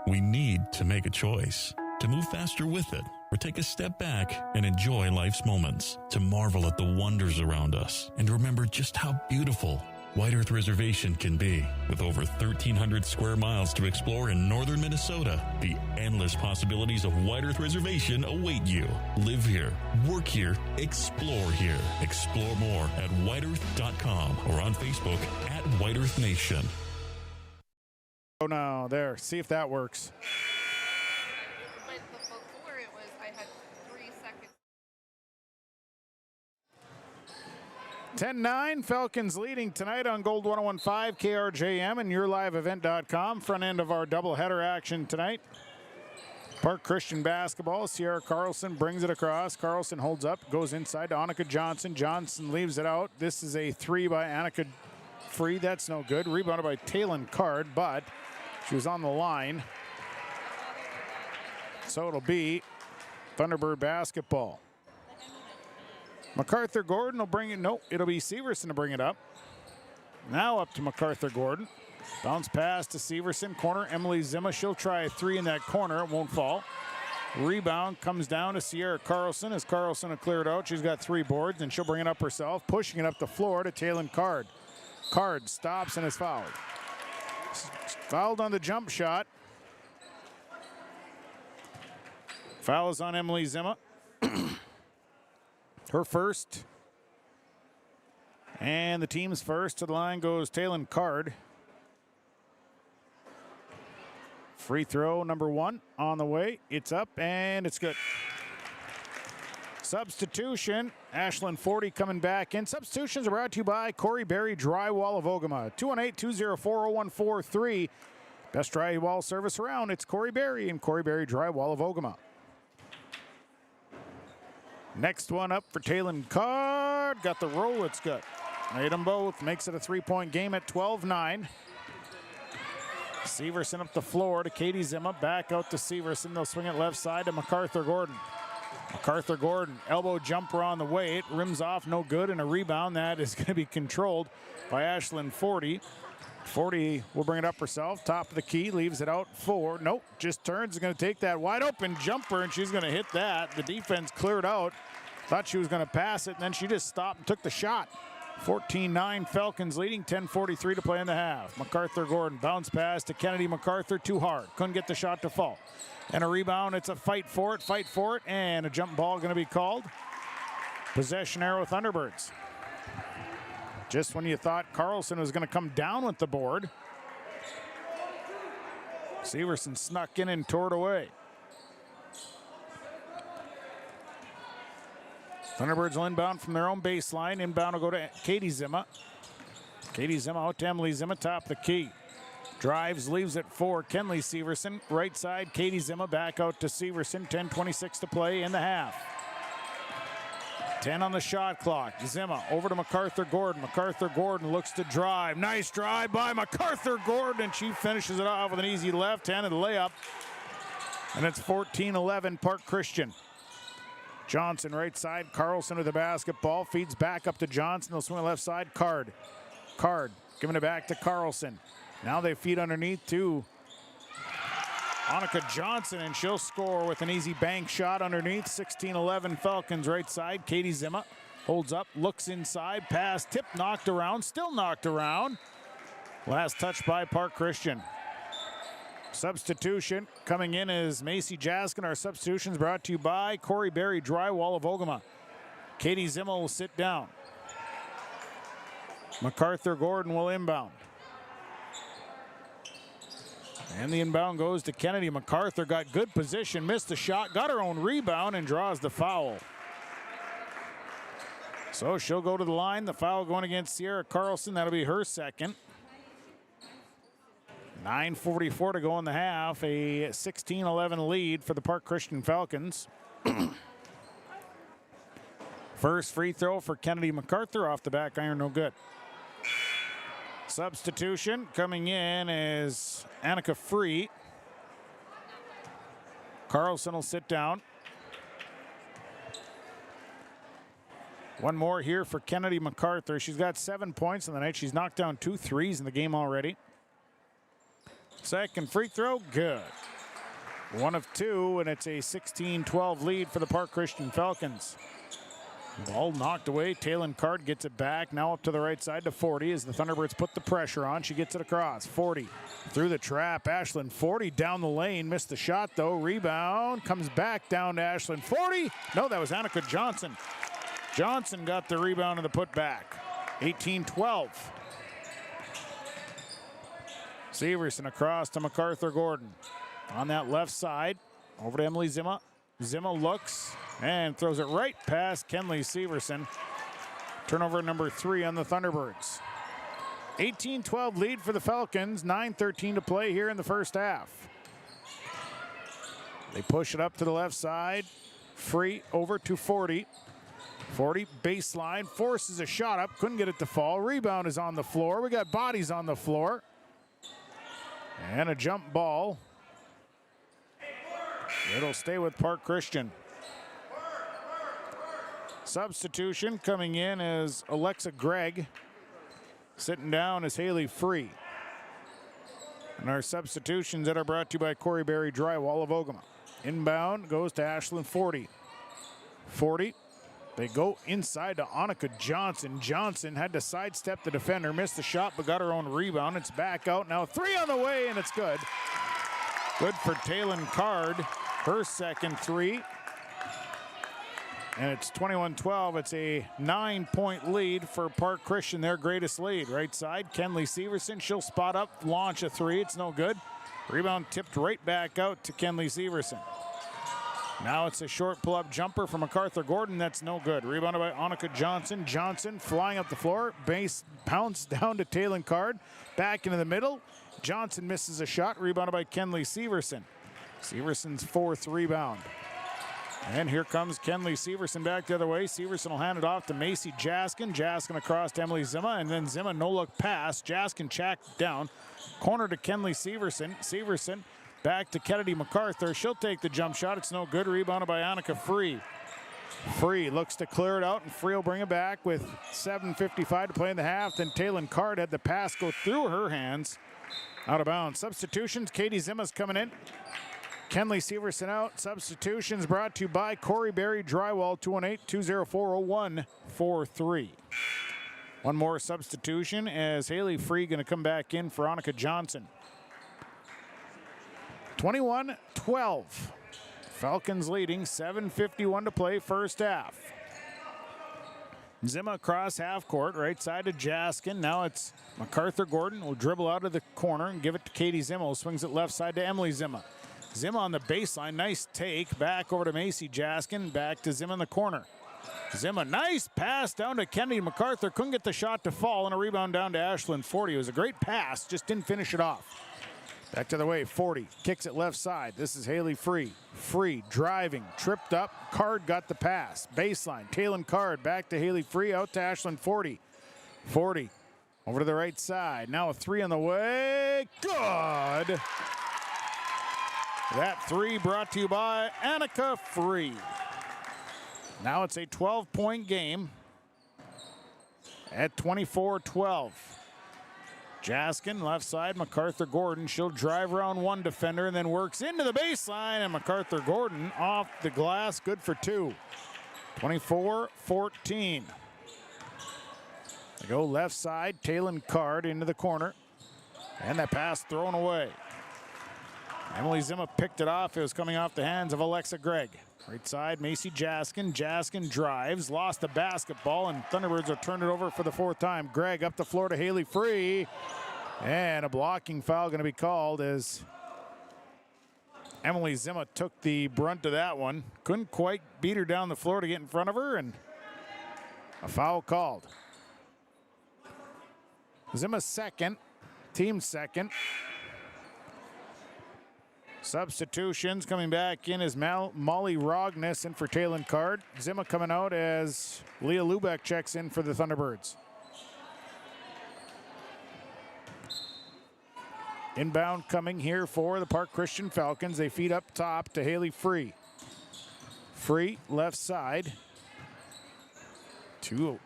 We need to make a choice, to move faster with it, or take a step back and enjoy life's moments, to marvel at the wonders around us, and remember just how beautiful White Earth Reservation can be. With over 1,300 square miles to explore in northern Minnesota, the endless possibilities of White Earth Reservation await you. Live here, work here, explore here. Explore more at whiteearth.com or on Facebook at White Earth Nation. Oh, no, there. See if that works. But before it was, I had 3 seconds. 10-9, Falcons leading tonight on Gold 1015, KRJM, and yourliveevent.com. Front end of our doubleheader action tonight. Park Christian basketball. Sierra Carlson brings it across. Carlson holds up, goes inside to Annika Johnson. Johnson leaves it out. This is a 3 by Annika Free. That's no good. Rebounded by Talon Card, but she was on the line. So it'll be Thunderbird basketball. MacArthur Gordon will bring it. Nope, it'll be Severson to bring it up. Now up to MacArthur Gordon. Bounce pass to Severson. Corner, Emily Zimma. She'll try a 3 in that corner. It won't fall. Rebound comes down to Sierra Carlson. As Carlson will clear it out, she's got 3 boards, and she'll bring it up herself. Pushing it up the floor to Talon Card. Card stops and is fouled. Fouled on the jump shot. Foul is on Emily Zimma. Her first. And the team's first. To the line goes Talon Card. Free throw number 1 on the way. It's up and it's good. Substitution. Ashlyn 40 coming back in. Substitutions are brought to you by Corey Berry Drywall of Ogama. 218-204-0143. Best drywall service around. It's Corey Berry and Corey Berry Drywall of Ogama. Next one up for Talon Card. Got the roll. It's good. Made them both. Makes it a 3-point game at 12-9. Severson up the floor to Katie Zimma. Back out to Severson. They'll swing it left side to MacArthur Gordon. MacArthur Gordon, elbow jumper on the way. It rims off, no good, and a rebound that is going to be controlled by Ashlyn 40. 40 will bring it up herself. Top of the key, leaves it out for. Nope, just turns. Is going to take that wide open jumper, and she's going to hit that. The defense cleared out. Thought she was going to pass it, and then she just stopped and took the shot. 14-9 Falcons leading, 10:43 to play in the half. MacArthur Gordon bounce pass to Kennedy MacArthur, too hard. Couldn't get the shot to fall. And a rebound, it's a fight for it, and a jump ball going to be called. Possession arrow Thunderbirds. Just when you thought Carlson was going to come down with the board, Severson snuck in and tore it away. Thunderbirds will inbound from their own baseline. Inbound will go to Katie Zima. Katie Zima out to Emily Zima, top of the key. Drives, leaves it for Kenley Severson. Right side, Katie Zima back out to Severson. 10:26 to play in the half. 10 on the shot clock. Zima over to MacArthur Gordon. MacArthur Gordon looks to drive. Nice drive by MacArthur Gordon, and she finishes it off with an easy left-handed layup. And it's 14-11 Park Christian. Johnson right side. Carlson with the basketball. Feeds back up to Johnson. They'll swing left side. Card giving it back to Carlson. Now they feed underneath to Annika Johnson, and she'll score with an easy bank shot underneath. 16-11 Falcons right side. Katie Zima holds up, looks inside, pass, tip, knocked around, still knocked around. Last touch by Park Christian. Substitution coming in is Macy Jaskin. Our substitutions brought to you by Corey Berry Drywall of Ogama. Katie Zima will sit down. MacArthur Gordon will inbound. And the inbound goes to Kennedy. MacArthur got good position, missed the shot, got her own rebound, and draws the foul. So she'll go to the line. The foul going against Sierra Carlson. That'll be her second. 9:44 to go in the half. A 16-11 lead for the Park Christian Falcons. First free throw for Kennedy MacArthur off the back iron, no good. Substitution coming in is Annika Free. Carlson will sit down. One more here for Kennedy MacArthur. She's got 7 points in the night. She's knocked down 2 threes in the game already. Second free throw, good. 1 of 2, and it's a 16-12 lead for the Park Christian Falcons. Ball knocked away. Taylin Card gets it back. Now up to the right side to 40 as the Thunderbirds put the pressure on. She gets it across. 40 through the trap. Ashlyn 40 down the lane. Missed the shot though. Rebound. Comes back down to Ashlyn 40. No, that was Annika Johnson. Johnson got the rebound and the putback. 18-12. Severson across to MacArthur Gordon. On that left side. Over to Emily Zima. Zima looks and throws it right past Kenley Severson. Turnover number 3 on the Thunderbirds. 18-12 lead for the Falcons. 9:13 to play here in the first half. They push it up to the left side. Free over to 40. 40 baseline, forces a shot up, couldn't get it to fall. Rebound is on the floor. We got bodies on the floor. And a jump ball. It'll stay with Park Christian. Substitution coming in is Alexa Gregg. Sitting down is Haley Free. And our substitutions that are brought to you by Corey Berry Drywall of Ogama. Inbound goes to Ashlyn 40. 40. They go inside to Annika Johnson. Johnson had to sidestep the defender, missed the shot, but got her own rebound. It's back out now. 3 on the way, and it's good. Good for Taylin Card. Her second 3. And it's 21-12. It's a 9-point lead for Park Christian, their greatest lead. Right side, Kenley Severson. She'll spot up, launch a 3. It's no good. Rebound tipped right back out to Kenley Severson. Now it's a short pull-up jumper from MacArthur Gordon. That's no good. Rebounded by Annika Johnson. Johnson flying up the floor. Base pounce down to Taylin Card. Back into the middle. Johnson misses a shot. Rebounded by Kenley Severson. Severson's 4th rebound. And here comes Kenley Severson back the other way. Severson will hand it off to Macy Jaskin. Jaskin across to Emily Zima. And then Zima no-look pass. Jaskin checked down. Corner to Kenley Severson. Severson back to Kennedy MacArthur. She'll take the jump shot. It's no good. Rebounded by Annika Free. Free looks to clear it out, and Free will bring it back with 7:55 to play in the half. Then Taylin Card had the pass go through her hands. Out of bounds. Substitutions, Katie Zimma's coming in. Kenley Severson out. Substitutions brought to you by Corey Berry Drywall, 218-204-0143. One more substitution as Haley Free going to come back in for Annika Johnson. 21-12. Falcons leading, 7:51 to play, first half. Zimma across half court, right side to Jaskin. Now it's MacArthur Gordon will dribble out of the corner and give it to Katie Zimma, who swings it left side to Emily Zimma. Zimma on the baseline, nice take, back over to Macy Jaskin, back to Zimma in the corner. Zimma, nice pass down to Kennedy MacArthur, couldn't get the shot to fall, and a rebound down to Ashlyn Forty. It was a great pass, just didn't finish it off. Back to the way, 40, kicks it left side. This is Haley Free. Free, driving, tripped up, Card got the pass. Baseline, Taylin Card, back to Haley Free, out to Ashlyn Forty. 40, over to the right side. Now a three on the way, good! That three brought to you by Annika Free. Now it's a 12-point game at 24-12. Jaskin, left side, MacArthur Gordon. She'll drive around one defender and then works into the baseline, and MacArthur Gordon off the glass, good for two. 24-14. They go left side, Taylin Card into the corner, and that pass thrown away. Emily Zimma picked it off. It was coming off the hands of Alexa Gregg. Right side, Macy Jaskin. Jaskin drives, lost the basketball, and Thunderbirds will turn it over for the fourth time. Gregg up the floor to Haley Free. And a blocking foul going to be called as Emily Zimma took the brunt of that one. Couldn't quite beat her down the floor to get in front of her, and a foul called. Zimma's second, team second. Substitutions coming back in as Molly Rogness in for Taylin Card. Zimma coming out as Leah Lubeck checks in for the Thunderbirds. Inbound coming here for the Park Christian Falcons. They feed up top to Haley Free. Free, left side. Two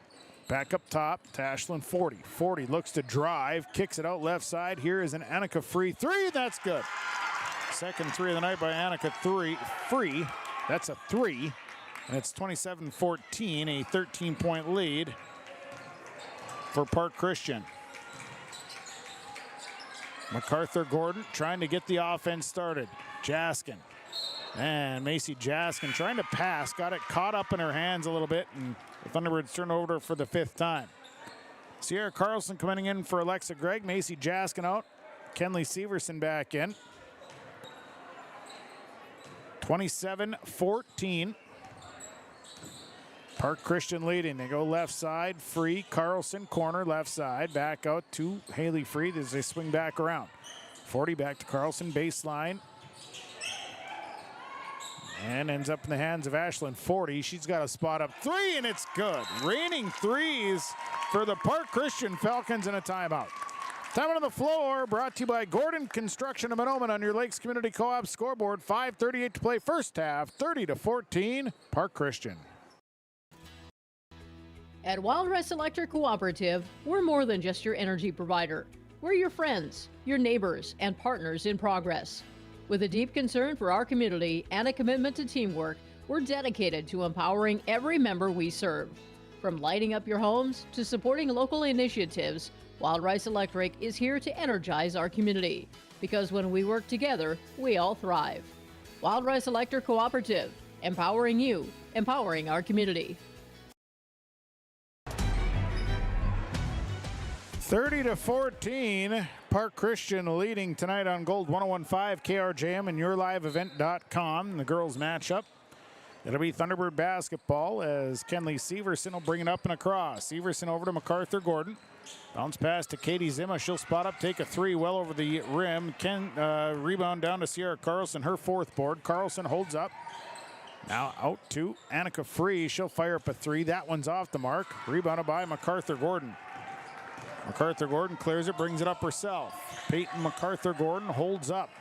back up top to Ashlyn Forty. 40 looks to drive, kicks it out left side. Here is an Annika Free three, that's good. Second three of the night by Annika Free. That's a three. And it's 27-14, a 13-point lead for Park Christian. MacArthur Gordon trying to get the offense started. Jaskin. And Macy Jaskin trying to pass. Got it caught up in her hands a little bit, and the Thunderbirds turn over for the fifth time. Sierra Carlson coming in for Alexa Gregg. Macy Jaskin out. Kenley Severson back in. 27-14. Park Christian leading. They go left side, Free, Carlson, corner, left side, back out to Haley Free as they swing back around. 40 back to Carlson, baseline. And ends up in the hands of Ashlyn Forty. She's got a spot up three, and it's good. Raining threes for the Park Christian Falcons in a timeout. Time on the floor, brought to you by Gordon Construction of Mahnomen on your Lakes Community Co-op scoreboard. 5:38 to play first half, 30-14, Park Christian. At Wild Rice Electric Cooperative, we're more than just your energy provider. We're your friends, your neighbors, and partners in progress. With a deep concern for our community and a commitment to teamwork, we're dedicated to empowering every member we serve. From lighting up your homes to supporting local initiatives, Wild Rice Electric is here to energize our community, because when we work together, we all thrive. Wild Rice Electric Cooperative, empowering you, empowering our community. 30-14, Park Christian leading tonight on Gold 101.5 KRJM and YourLiveEvent.com. The girls matchup. It'll be Thunderbird basketball as Kenley Severson will bring it up and across. Severson over to MacArthur Gordon. Bounce pass to Katie Zimma. She'll spot up, take a three well over the rim. Rebound down to Sierra Carlson, her fourth board. Carlson holds up. Now out to Annika Free. She'll fire up a three. That one's off the mark. Rebounded by MacArthur Gordon. MacArthur Gordon clears it, brings it up herself. Peyton MacArthur Gordon holds up.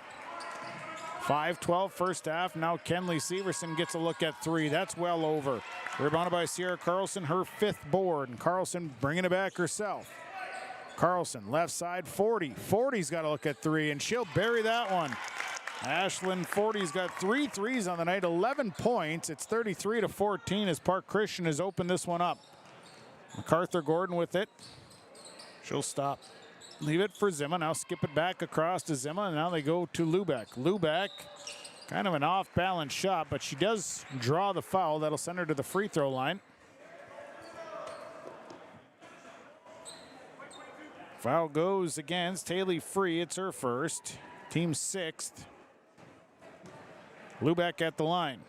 5-12 first half. Now Kenley Severson gets a look at three. That's well over. Rebounded by Sierra Carlson, her 5th board. And Carlson bringing it back herself. Carlson, left side, 40. 40's got to look at three, and she'll bury that one. Ashlyn 40's got 3 threes on the night, 11 points. It's 33-14 as Park Christian has opened this one up. MacArthur Gordon with it. She'll stop. Leave it for Zima. Now skip it back across to Zima, and now they go to Lubeck. Lubeck, kind of an off-balance shot, but she does draw the foul. That'll send her to the free throw line. Foul goes against Haley Free. It's her first. Team 6th. Lubeck at the line.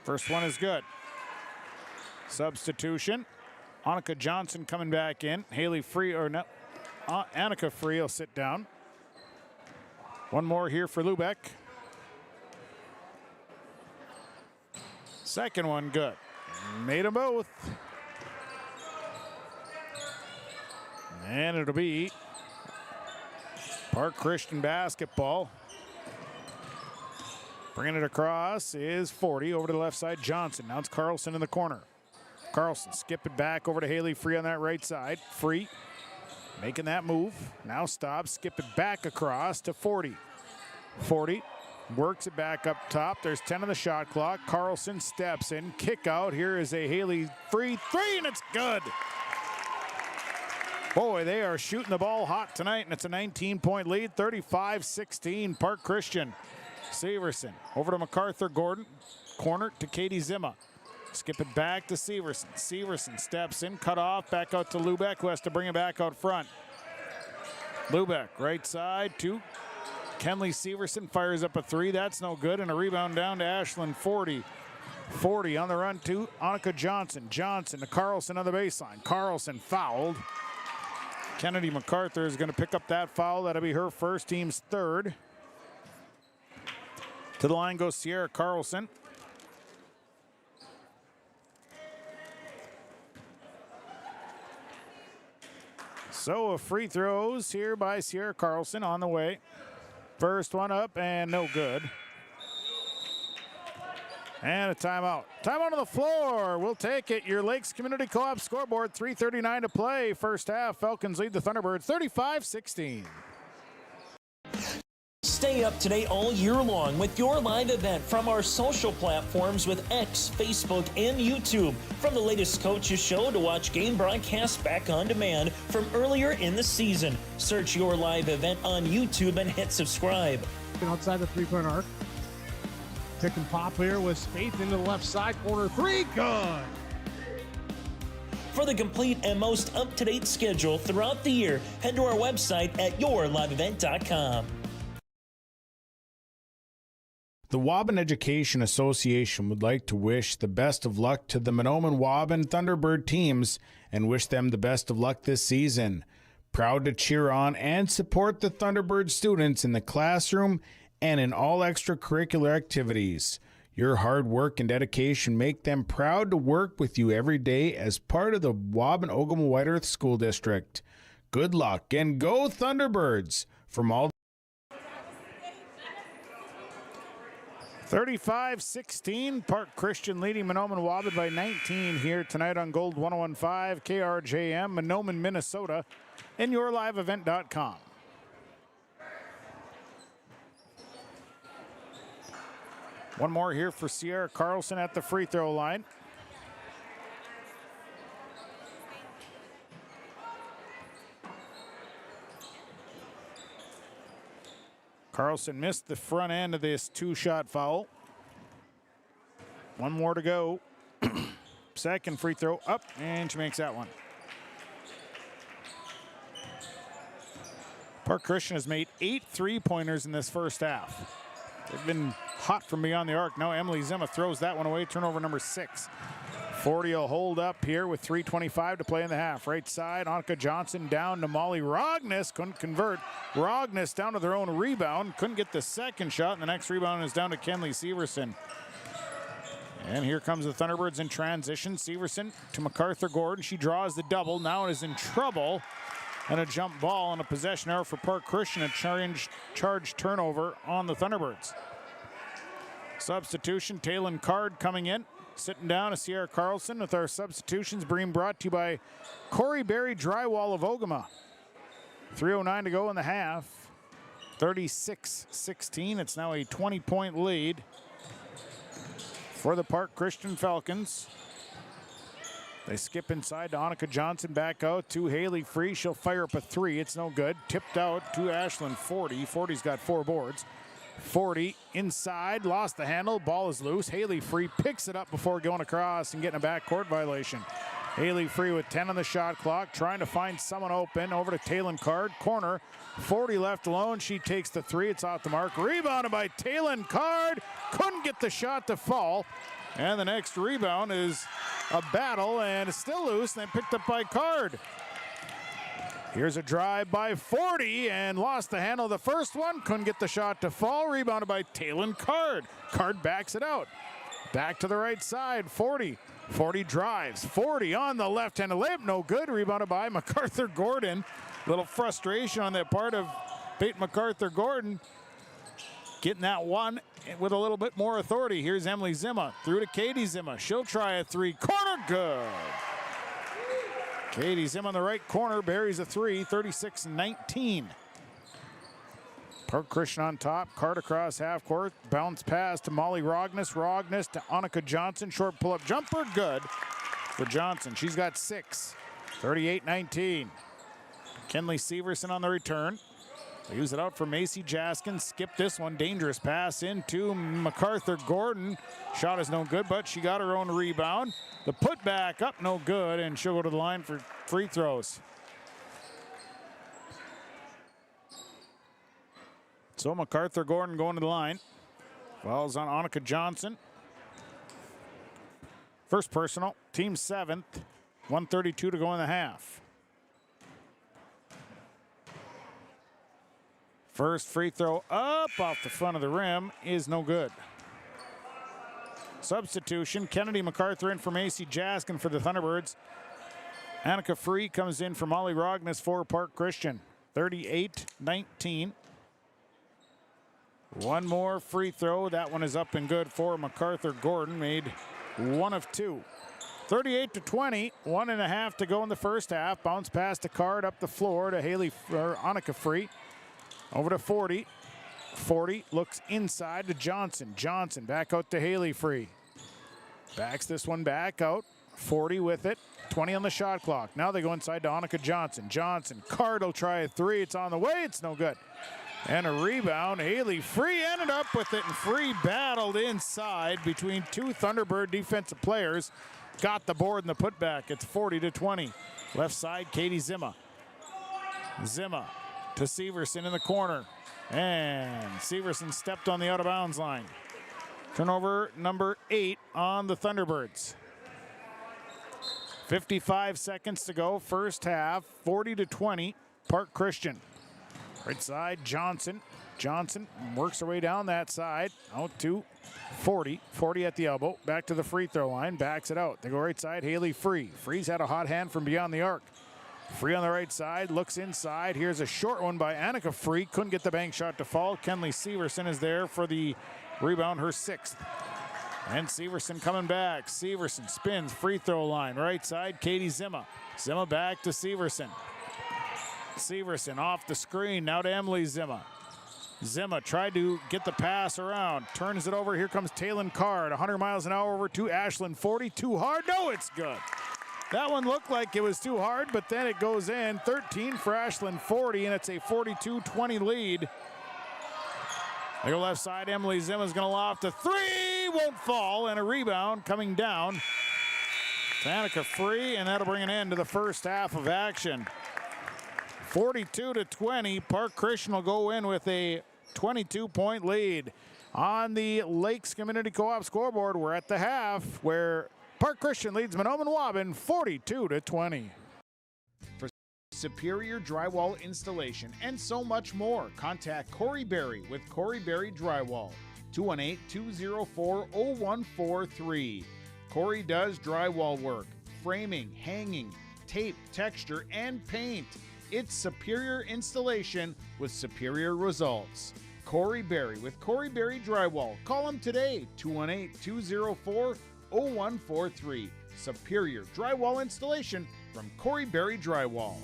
First one is good. Substitution. Annika Johnson coming back in. Haley Free, or no, Annika Free will sit down. One more here for Lubeck. Second one good. Made them both. And it'll be Park Christian basketball. Bringing it across is 40 over to the left side. Johnson. Now it's Carlson in the corner. Carlson skip it back over to Haley Free on that right side. Free making that move. Now stops. Skip it back across to 40. 40 works it back up top. There's 10 on the shot clock. Carlson steps in. Kick out. Here is a Haley Free three, and it's good. Boy, they are shooting the ball hot tonight, and it's a 19-point lead, 35-16, Park Christian. Severson over to MacArthur Gordon, corner to Katie Zima. Skip it back to Severson. Severson steps in, cut off, back out to Lubeck, who has to bring it back out front. Lubeck, right side to Kenley Severson, fires up a three. That's no good, and a rebound down to Ashlyn 40. 40 on the run to Annika Johnson. Johnson to Carlson on the baseline. Carlson fouled. Kennedy MacArthur is going to pick up that foul. That'll be her first, team's 3rd. To the line goes Sierra Carlson. So free throws here by Sierra Carlson on the way. First one up and no good. And a timeout. Timeout on the floor. We'll take it. Your Lakes Community Co-op scoreboard, 3:39 to play. First half, Falcons lead the Thunderbirds 35-16. Stay up to date all year long with your live event from our social platforms with X, Facebook, and YouTube. From the latest coaches show to watch game broadcasts back on demand from earlier in the season. Search your live event on YouTube and hit subscribe. Outside the three-point arc. Pick and pop here with Spaeth into the left side corner. Three, good. For the complete and most up-to-date schedule throughout the year, head to our website at yourliveevent.com. The Waubun Education Association would like to wish the best of luck to the Mahnomen-Waubun Thunderbird teams and wish them the best of luck this season. Proud to cheer on and support the Thunderbird students in the classroom and in all extracurricular activities. Your hard work and dedication make them proud to work with you every day as part of the Waubun-Ogama-White Earth School District. Good luck and go Thunderbirds! From all 35-16, Park Christian leading Mahnomen-Waubun by 19 here tonight on Gold 101.5 KRJM, Mahnomen, Minnesota, and yourliveevent.com. One more here for Sierra Carlson at the free throw line. Carlson missed the front end of this two-shot foul. One more to go. Second free throw up, and she makes that one. Park Christian has made 8 3-pointers in this first half. They've been hot from beyond the arc. Now Emily Zima throws that one away. Turnover number 6. 40 will hold up here with 3:25 to play in the half. Right side, Annika Johnson down to Molly Rognes. Couldn't convert. Rognes down to their own rebound. Couldn't get the second shot, and the next rebound is down to Kenley Severson. And here comes the Thunderbirds in transition. Severson to MacArthur Gordon. She draws the double. Now is in trouble. and a jump ball and a possession error for Park Christian, a charge turnover on the Thunderbirds. Substitution, Talon Card coming in. Sitting down is Sierra Carlson with our substitutions being brought to you by Corey Berry Drywall of Ogama. 3:09 to go in the half. 36-16. It's now a 20-point lead for the Park Christian Falcons. They skip inside to Annika Johnson, back out to Haley Free. She'll fire up a three. It's no good. Tipped out to Ashlyn Forty. Forty's got 4 boards. 40 inside, lost the handle. Ball is loose. Haley Free picks it up before going across and getting a backcourt violation. Haley Free with 10 on the shot clock, trying to find someone open. Over to Talon Card, corner. 40 left alone. She takes the three. It's off the mark. Rebounded by Talon Card. Couldn't get the shot to fall. And the next rebound is a battle, and it's still loose, and then picked up by Card. Here's a drive by 40, and lost the handle of the first one. Couldn't get the shot to fall. Rebounded by Talon Card. Card backs it out. Back to the right side, 40. 40 drives. 40 on the left-handed layup, no good. Rebounded by MacArthur Gordon. Little frustration on that part of Peyton MacArthur Gordon. Getting that one with a little bit more authority. Here's Emily Zimma. Through to Katie Zimma. She'll try a three. Corner, good. Katie Zimma on the right corner buries a three. 36-19. Park Christian on top. Card across half court. Bounce pass to Molly Rogness. Rogness to Annika Johnson. Short pull-up jumper. Good for Johnson. She's got 6. 38-19. Kenley Severson on the return. They use it out for Macy Jaskin. Skip this one. Dangerous pass into MacArthur Gordon. Shot is no good, but she got her own rebound. The putback up, no good, and she'll go to the line for free throws. So MacArthur Gordon going to the line. Fouls on Annika Johnson. First personal, team 7th. 1:32 to go in the half. First free throw up off the front of the rim is no good. Substitution, Kennedy MacArthur in for Macy Jaskin for the Thunderbirds. Annika Free comes in for Molly Rogness for Park Christian. 38-19. One more free throw. That one is up and good for MacArthur Gordon. Made 1 of 2. 38-20. 1.5 to go in the first half. Bounce pass to Card up the floor to Annika Free. Over to 40. 40 looks inside to Johnson. Johnson back out to Haley Free. Backs this one back out. 40 with it. 20 on the shot clock. Now they go inside to Annika Johnson. Johnson. Card will try a three. It's on the way. It's no good. And a rebound. Haley Free ended up with it, and Free battled inside between 2 Thunderbird defensive players. Got the board and the putback. It's 40-20. Left side, Katie Zimma. Zimma to Severson in the corner. And Severson stepped on the out-of-bounds line. Turnover number 8 on the Thunderbirds. 55 seconds to go, first half, 40-20, Park Christian. Right side, Johnson. Johnson works her way down that side, out to 40. 40 at the elbow, back to the free throw line, backs it out. They go right side, Haley Free. Free's had a hot hand from beyond the arc. Free on the right side, looks inside. Here's a short one by Annika Free. Couldn't get the bank shot to fall. Kenley Severson is there for the rebound, her 6th. And Severson coming back. Severson spins, free throw line. Right side, Katie Zimma. Zimma back to Severson. Severson off the screen, now to Emily Zimma. Zimma tried to get the pass around. Turns it over, here comes Talon Card. 100 miles an hour over to Ashlyn. 40, too hard, no, it's good. That one looked like it was too hard, but then it goes in. 13 for Ashlyn 40, and it's a 42-20 lead. They go left side. Emily Zimma's going to loft a three. Won't fall, and a rebound coming down. Annika Free, and that'll bring an end to the first half of action. 42-20. Park Christian will go in with a 22-point lead. On the Lakes Community Co-op scoreboard, we're at the half, where Park Christian leads Mahnomen-Waubun 42-20. For superior drywall installation and so much more, contact Corey Berry with Corey Berry Drywall, 218-204-0143. Corey does drywall work, framing, hanging, tape, texture, and paint. It's superior installation with superior results. Corey Berry with Corey Berry Drywall. Call him today, 218-204-0143. Superior drywall installation from Corey Berry Drywall.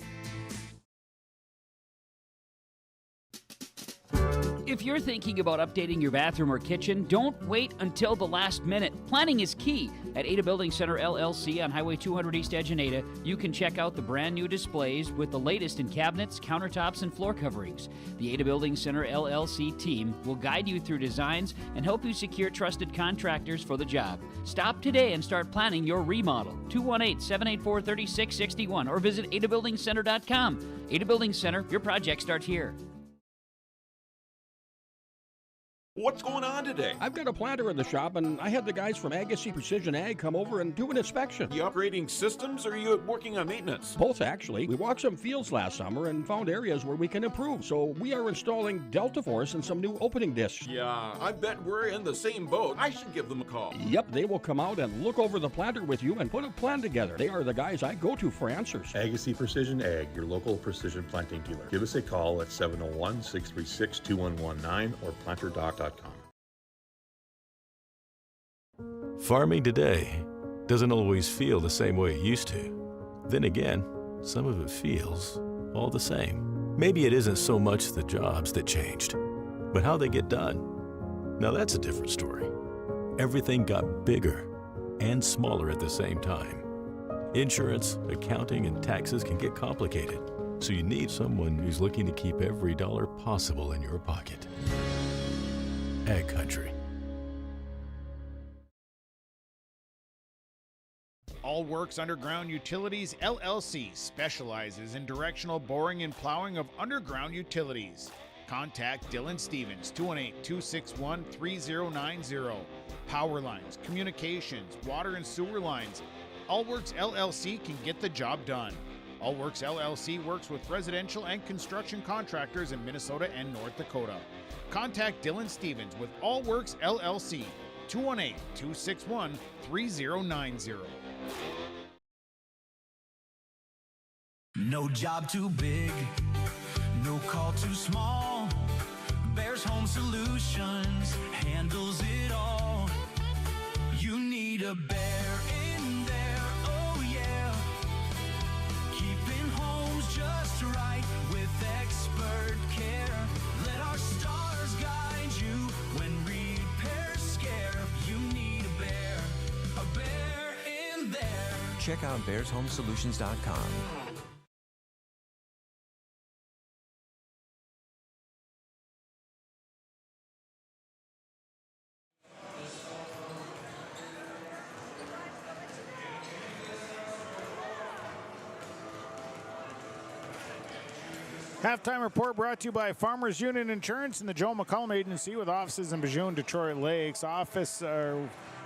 If you're thinking about updating your bathroom or kitchen, don't wait until the last minute. Planning is key. At Ada Building Center LLC on Highway 200 East Edgeonata, you can check out the brand new displays with the latest in cabinets, countertops, and floor coverings. The Ada Building Center LLC team will guide you through designs and help you secure trusted contractors for the job. Stop today and start planning your remodel. 218-784-3661 or visit adabuildingcenter.com. Ada Building Center, your project starts here. What's going on today? I've got a planter in the shop, and I had the guys from Agassiz Precision Ag come over and do an inspection. You upgrading systems, or are you working on maintenance? Both, actually. We walked some fields last summer and found areas where we can improve. So we are installing Delta Force and some new opening discs. Yeah, I bet we're in the same boat. I should give them a call. Yep, they will come out and look over the planter with you and put a plan together. They are the guys I go to for answers. Agassiz Precision Ag, your local precision planting dealer. Give us a call at 701-636-2119 or planterdoc.com. Farming today doesn't always feel the same way it used to. Then again, some of it feels all the same. Maybe it isn't so much the jobs that changed, but how they get done. Now that's a different story. Everything got bigger and smaller at the same time. Insurance, accounting, and taxes can get complicated, so you need someone who's looking to keep every dollar possible in your pocket. Ag Country. All Works Underground Utilities LLC specializes in directional boring and plowing of underground utilities. Contact Dylan Stevens, 218-261-3090. Power lines, communications, water and sewer lines. All Works LLC can get the job done. All Works LLC works with residential and construction contractors in Minnesota and North Dakota. Contact Dylan Stevens with All Works LLC, 218-261-3090. No job too big, no call too small. Bears Home Solutions handles it all. You need a bear in there, oh yeah. Keeping homes just right with expert care. Let our stars guide you when repairs scare. You need a bear in there. Check out bearshomesolutions.com. Halftime report brought to you by Farmers Union Insurance and the Joe McCollum Agency with offices in Bijou and Detroit Lakes. Office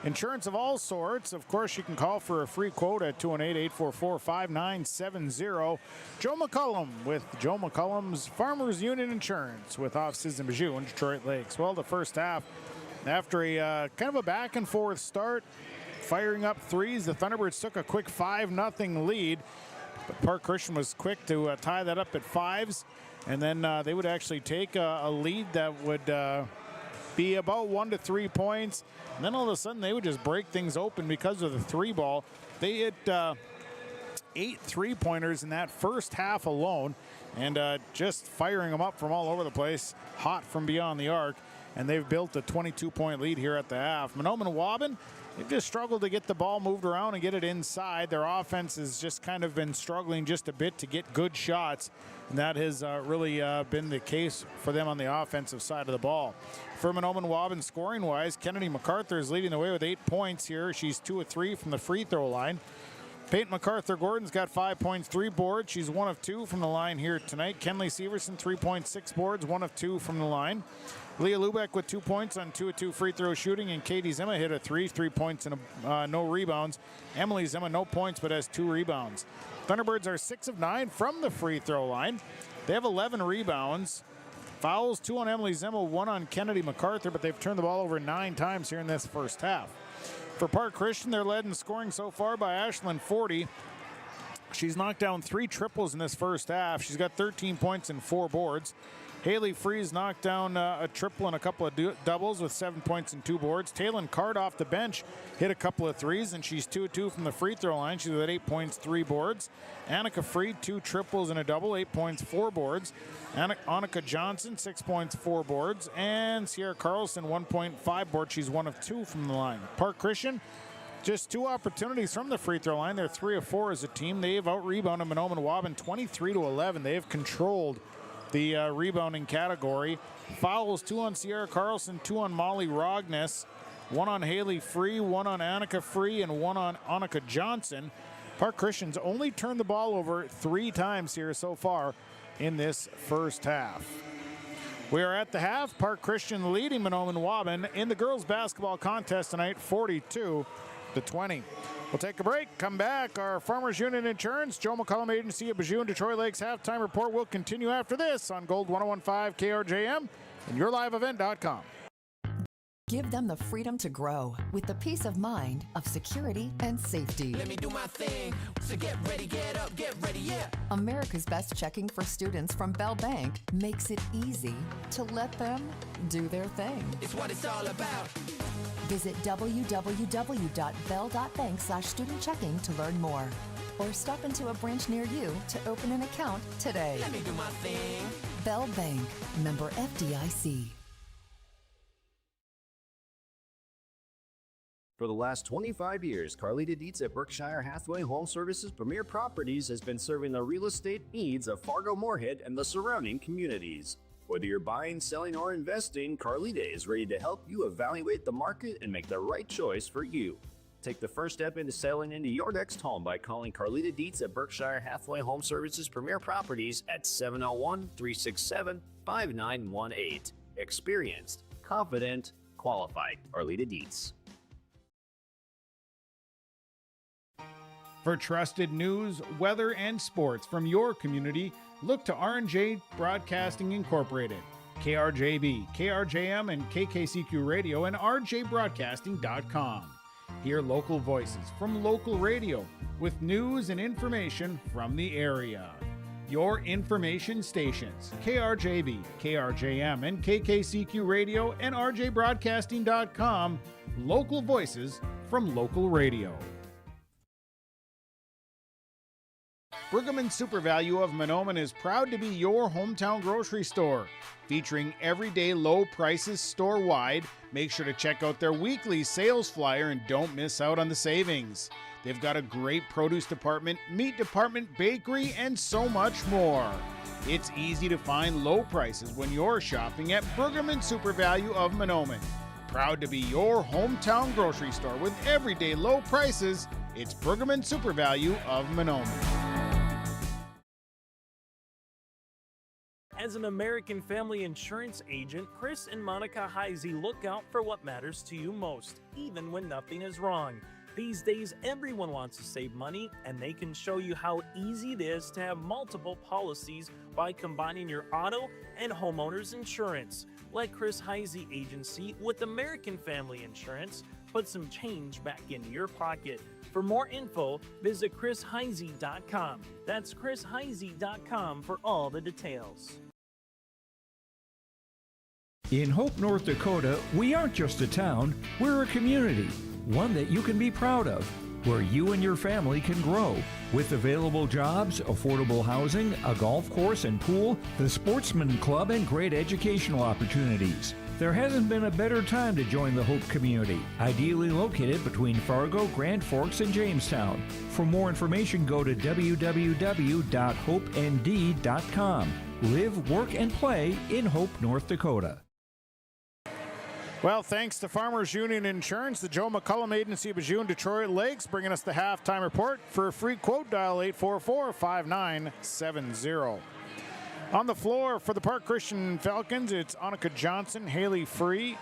insurance of all sorts. Of course, you can call for a free quote at 218-844-5970. Joe McCollum with Joe McCollum's Farmers Union Insurance with offices in Bijou and Detroit Lakes. Well, the first half, after a kind of a back and forth start, firing up threes, the Thunderbirds took a quick 5-0 lead. But Park Christian was quick to tie that up at fives, and then they would actually take a lead that would be about 1 to 3 points, and then all of a sudden they would just break things open because of the three ball. They hit 8 3-pointers in that first half alone, and just firing them up from all over the place, hot from beyond the arc, and they've built a 22-point lead here at the half. Mahnomen-Waubun, they've just struggled to get the ball moved around and get it inside. Their offense has just kind of been struggling just a bit to get good shots, and that has really been the case for them on the offensive side of the ball. For Mahnomen-Waubun, scoring-wise, Kennedy MacArthur is leading the way with 8 points here. She's 2 of 3 from the free throw line. Peyton MacArthur-Gordon's got 5 points, 3 boards. She's 1 of 2 from the line here tonight. Kenley Severson, 3.6 boards, 1 of 2 from the line. Leah Lubeck with 2 points on 2 of 2 free throw shooting, and Katie Zimmer hit a 3 points and no rebounds. Emily Zimmer, no points, but has 2 rebounds. Thunderbirds are 6 of 9 from the free throw line. They have 11 rebounds. Fouls, 2 on Emily Zimmer, 1 on Kennedy MacArthur, but they've turned the ball over 9 times here in this first half. For Park Christian, they're led in scoring so far by Ashlyn Forty. She's knocked down 3 triples in this first half. She's got 13 points and 4 boards. Haley Freeze knocked down a triple and a couple of doubles with 7 points and 2 boards. Taylin Card off the bench hit a couple of threes, and she's 2-2 from the free throw line. She's at 8 points, 3 boards. Annika Freed, 2 triples and a double, 8 points, 4 boards. Annika Johnson, 6 points, 4 boards. And Sierra Carlson, 1.5 boards. She's 1 of 2 from the line. Park Christian, just 2 opportunities from the free throw line. They're 3 of 4 as a team. They've out-rebounded Mahnomen-Waubun 23-11. They have controlled the rebounding category. Fouls, 2 on Sierra Carlson, 2 on Molly Rogness, 1 on Haley Free, 1 on Annika Free, and 1 on Annika Johnson. Park Christian's only turned the ball over 3 times here so far in this first half. We are at the half. Park Christian leading Mahnomen-Waubun in the girls basketball contest tonight, 42-20. We'll take a break, come back. Our Farmers Union Insurance, Joe McCullum Agency of Bijou and Detroit Lakes halftime report will continue after this on Gold 101.5 KRJM and yourliveevent.com. Give them the freedom to grow with the peace of mind of security and safety. Let me do my thing. So get ready, get up, get ready, yeah. America's Best Checking for students from Bell Bank makes it easy to let them do their thing. It's what it's all about. Visit www.bell.bank/student-checking to learn more. Or stop into a branch near you to open an account today. Let me do my thing. Bell Bank, member FDIC. For the last 25 years, Carlita Dietz at Berkshire Hathaway Home Services Premier Properties has been serving the real estate needs of Fargo-Moorhead and the surrounding communities. Whether you're buying, selling, or investing, Carlita is ready to help you evaluate the market and make the right choice for you. Take the first step into selling into your next home by calling Carlita Dietz at Berkshire Hathaway Home Services Premier Properties at 701-367-5918. Experienced, confident, qualified. Carlita Dietz. For trusted news, weather, and sports from your community, look to R&J Broadcasting Incorporated, KRJB, KRJM, and KKCQ Radio, and rjbroadcasting.com. Hear local voices from local radio with news and information from the area. Your information stations, KRJB, KRJM, and KKCQ Radio, and rjbroadcasting.com. Local voices from local radio. Brigham and Super Value of Mahnomen is proud to be your hometown grocery store. Featuring everyday low prices store-wide, make sure to check out their weekly sales flyer and don't miss out on the savings. They've got a great produce department, meat department, bakery, and so much more. It's easy to find low prices when you're shopping at Brigham and Super Value of Mahnomen. Proud to be your hometown grocery store with everyday low prices. It's Brigham and Super Value of Mahnomen. As an American family insurance agent, Chris and Monica Heisey look out for what matters to you most, even when nothing is wrong. These days, everyone wants to save money, and they can show you how easy it is to have multiple policies by combining your auto and homeowners insurance. Let Chris Heisey Agency with American Family Insurance put some change back into your pocket. For more info, visit chrisheisey.com. That's chrisheisey.com for all the details. In Hope, North Dakota, we aren't just a town, we're a community, one that you can be proud of, where you and your family can grow. With available jobs, affordable housing, a golf course and pool, the Sportsman Club, and great educational opportunities. There hasn't been a better time to join the Hope community, ideally located between Fargo, Grand Forks, and Jamestown. For more information, go to www.hopend.com. Live, work, and play in Hope, North Dakota. Well, thanks to Farmers Union Insurance, the Joe McCullum Agency of Bijou and Detroit Lakes, bringing us the halftime report. For a free quote, dial 844-5970. On the floor for the Park Christian Falcons, it's Annika Johnson, Haley Free,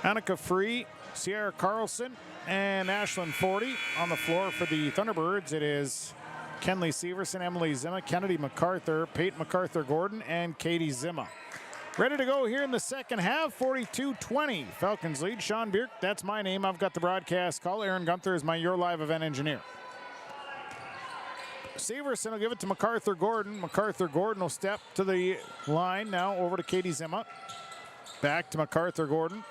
Annika Free, Sierra Carlson, and Ashlyn Forty. On the floor for the Thunderbirds, it is Kenley Severson, Emily Zimma, Kennedy MacArthur, Peyton MacArthur-Gordon, and Katie Zimma. Ready to go here in the second half, 42-20. Falcons lead. Sean Bierk, that's my name. I've got the broadcast call. Aaron Gunther is my Your Live event engineer. Severson will give it to MacArthur Gordon. MacArthur Gordon will step to the line now over to Katie Zima. Back to MacArthur Gordon.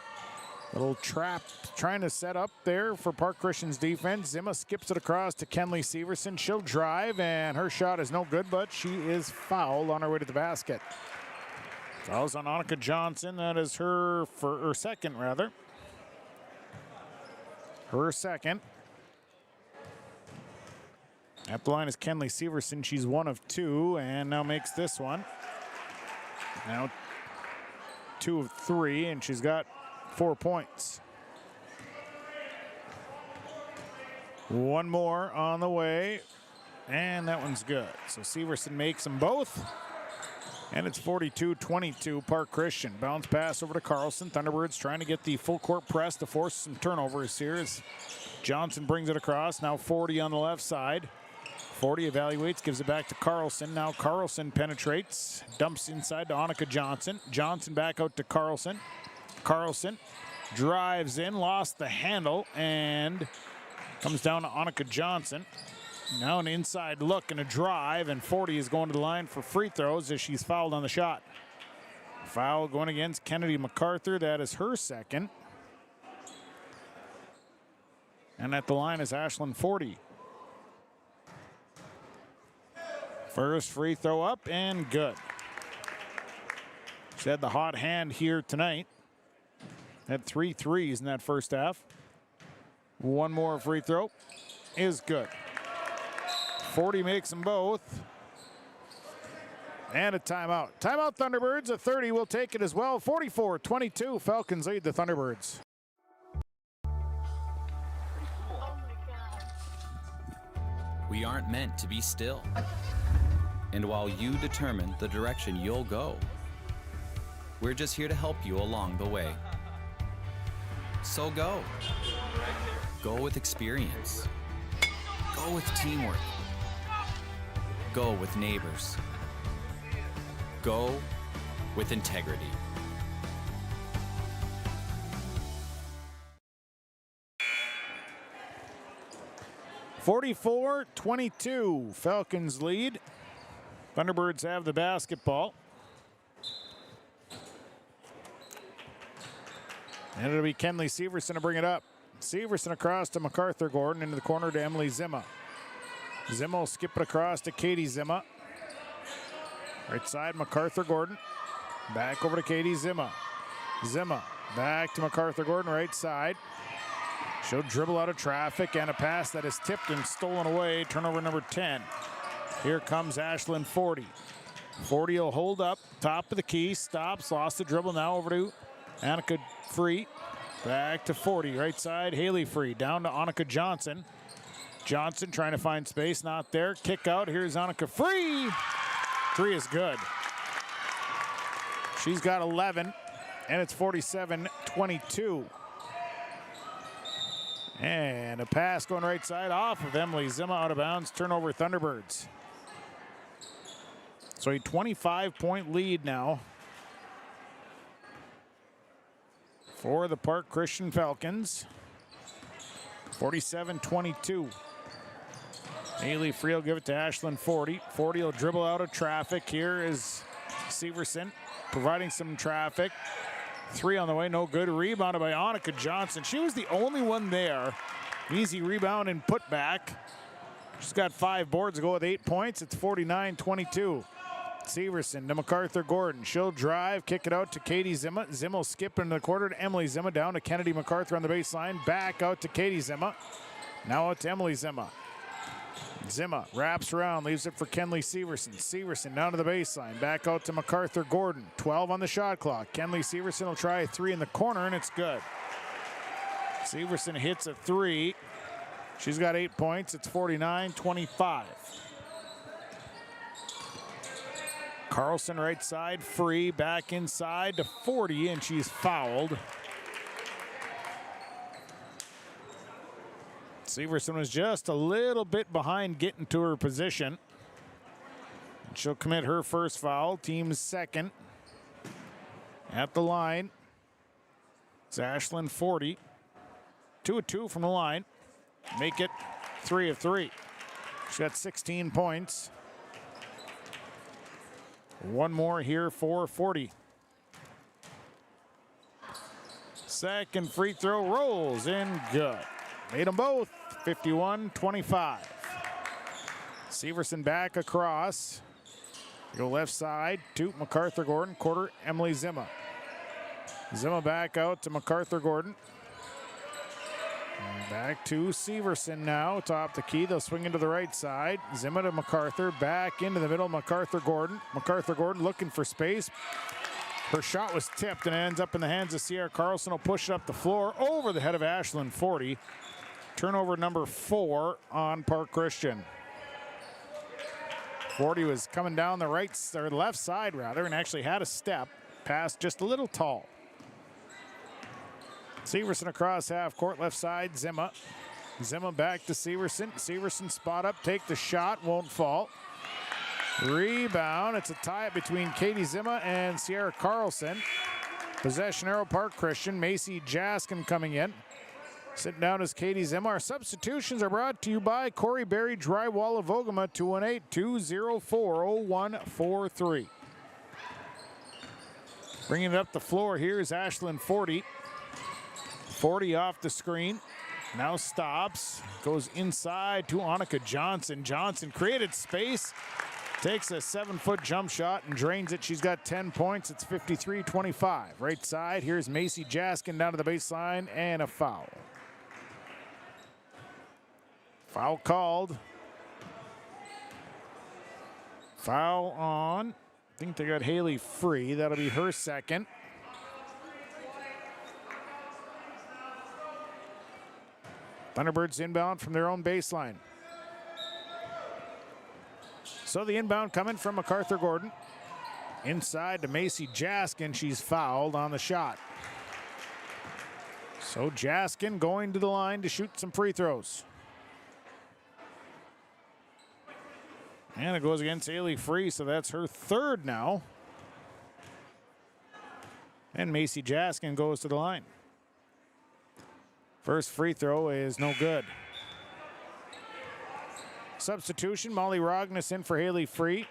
Little trap trying to set up there for Park Christian's defense. Zima skips it across to Kenley Severson. She'll drive, and her shot is no good, but she is fouled on her way to the basket. Fouls on Annika Johnson. That is her second, rather. Her second. At the line is Kenley Severson. She's 1 of 2, and now makes this one. Now 2 of 3, and she's got 4 points. One more on the way, and that one's good. So Severson makes them both, and it's 42-22 Park Christian. Bounce pass over to Carlson. Thunderbirds trying to get the full court press to force some turnovers here as Johnson brings it across. Now 40 on the left side. 40 evaluates, gives it back to Carlson. Now Carlson penetrates, dumps inside to Annika Johnson. Johnson back out to Carlson. Carlson drives in, lost the handle, and comes down to Annika Johnson. Now an inside look and a drive, and 40 is going to the line for free throws as she's fouled on the shot. Foul going against Kennedy MacArthur. That is her second. And at the line is Ashlyn 40. First free throw up and good. She had the hot hand here tonight. Had 3 threes in that first half. One more free throw is good. 40 makes them both. And a timeout. Timeout Thunderbirds. A 30 will take it as well. 44-22. Falcons lead the Thunderbirds. We aren't meant to be still. And while you determine the direction you'll go, we're just here to help you along the way. So go. Go with experience. Go with teamwork. Go with neighbors. Go with integrity. (44-22) Falcons lead. Thunderbirds have the basketball. And it'll be Kenley Severson to bring it up. Severson across to MacArthur Gordon, into the corner to Emily Zima. Zima will skip it across to Katie Zima. Right side, MacArthur Gordon. Back over to Katie Zima. Zima back to MacArthur Gordon, right side. She'll dribble out of traffic, and a pass that is tipped and stolen away. Turnover number 10. Here comes Ashlyn 40. 40 will hold up, top of the key, stops, lost the dribble, now over to Annika Free. Back to 40, right side, Haley Free, down to Annika Johnson. Johnson trying to find space, not there. Kick out, here's Annika Free. 3 is good. She's got 11, and it's 47-22. And a pass going right side off of Emily Zima, out of bounds, turnover Thunderbirds. So a 25-point lead now for the Park Christian Falcons. 47-22. Haley Free will give it to Ashlyn 40. 40 will dribble out of traffic. Here is Severson providing some traffic. 3 on the way, no good. Rebounded by Annika Johnson. She was the only one there. Easy rebound and put back. She's got 5 boards to go with 8 points. It's 49-22. Severson to MacArthur Gordon. She'll drive, kick it out to Katie Zima. Zima will skip into the quarter to Emily Zima, down to Kennedy MacArthur on the baseline. Back out to Katie Zima. Now out to Emily Zima. Zima wraps around, leaves it for Kenley Severson. Severson down to the baseline, back out to MacArthur Gordon. 12 on the shot clock. Kenley Severson will try a 3 in the corner, and it's good. Severson hits a 3. She's got 8 points. It's 49-25. Carlson right side, Free, back inside to 40, and she's fouled. Severson was just a little bit behind getting to her position. She'll commit her first foul, team's second. At the line, it's Ashlyn 40. 2 of 2 from the line. Make it 3 of 3. She's got 16 points. One more here for 40. Second free throw rolls in good. Made them both, 51-25. Severson back across. Go left side to MacArthur Gordon, quarter Emily Zimma. Zimma back out to MacArthur Gordon. And back to Severson now, top the key. They'll swing into the right side. Zimma to MacArthur, back into the middle, MacArthur Gordon. MacArthur Gordon looking for space. Her shot was tipped and ends up in the hands of Sierra Carlson. Will push it up the floor over the head of Ashlyn 40. Turnover number 4 on Park Christian. 40 was coming down the right or left side rather, and actually had a step, passed just a little tall. Severson across half court, left side, Zimma. Zimma back to Severson. Severson spot up, take the shot, won't fall. Rebound, it's a tie-up between Katie Zimma and Sierra Carlson. Possession arrow, Park Christian. Macy Jaskin coming in. Sitting down is Katie Zimma. Our substitutions are brought to you by Corey Berry Drywall of Ogama, 218-204-0143. Bringing it up the floor here is Ashlyn 40. 40 off the screen. Now stops. Goes inside to Annika Johnson. Johnson created space. Takes a 7-foot jump shot and drains it. She's got 10 points. It's 53-25. Right side, here's Macy Jaskin down to the baseline and a foul. Foul called. Foul on. I think they got Haley Free. That'll be her second. Thunderbirds inbound from their own baseline. So the inbound coming from MacArthur Gordon. Inside to Macy Jaskin. She's fouled on the shot. So Jaskin going to the line to shoot some free throws. And it goes against Haley Free, so that's her third now. And Macy Jaskin goes to the line. First free throw is no good. Substitution, Molly Rogness in for Haley Free.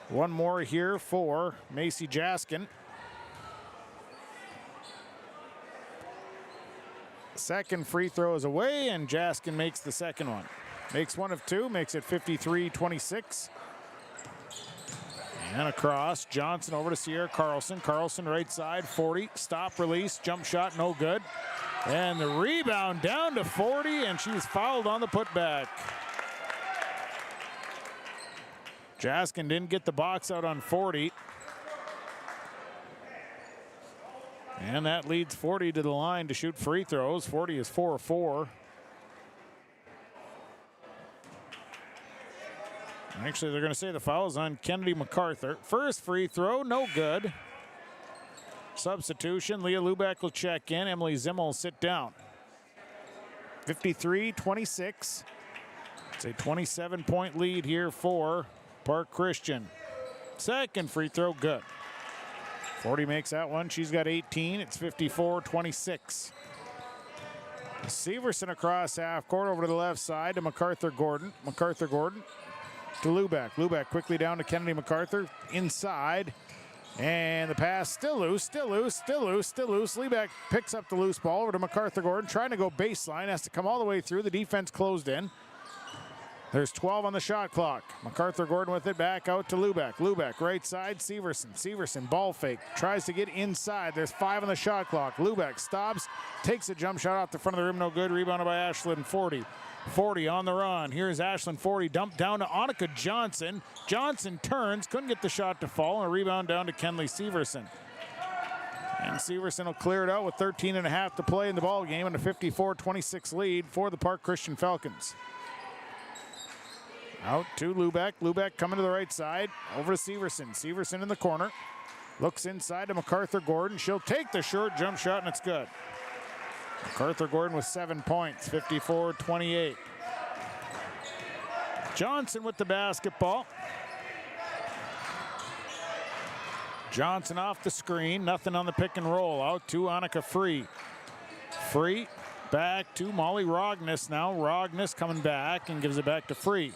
One more here for Macy Jaskin. Second free throw is away, and Jaskin makes the second one. Makes one of two, makes it 53-26. And across, Johnson over to Sierra Carlson. Carlson right side, 40. Stop, release, jump shot, no good. And the rebound down to 40, and she's fouled on the putback. Jaskin didn't get the box out on 40. And that leads 40 to the line to shoot free throws. 40 is 4-4. Actually, they're going to say the foul is on Kennedy MacArthur. First free throw, no good. Substitution, Leah Lubeck will check in. Emily Zimmel will sit down. 53-26. It's a 27-point lead here for Park Christian. Second free throw, good. 40 makes that one. She's got 18. It's 54-26. Severson across half court over to the left side to MacArthur Gordon. MacArthur Gordon to Lubeck. Lubeck quickly down to Kennedy MacArthur. Inside. And the pass still loose, still loose, still loose, still loose. Lubeck picks up the loose ball over to MacArthur Gordon. Trying to go baseline. Has to come all the way through. The defense closed in. There's 12 on the shot clock. MacArthur Gordon with it back out to Lubeck. Lubeck right side, Severson. Severson ball fake. Tries to get inside. There's 5 on the shot clock. Lubeck stops. Takes a jump shot off the front of the rim. No good. Rebounded by Ashlyn 40. 40 on the run. Here's Ashlyn 40. Dumped down to Annika Johnson. Johnson turns. Couldn't get the shot to fall. And a rebound down to Kenley Severson. And Severson will clear it out with 13.5 to play in the ball game and a 54-26 lead for the Park Christian Falcons. Out to Lubeck. Lubeck coming to the right side. Over to Severson. Severson in the corner. Looks inside to MacArthur Gordon. She'll take the short jump shot, and it's good. MacArthur Gordon with 7 points, 54-28. Johnson with the basketball. Johnson off the screen. Nothing on the pick and roll. Out to Annika Free. Free back to Molly Rogness now. Rogness coming back and gives it back to Free.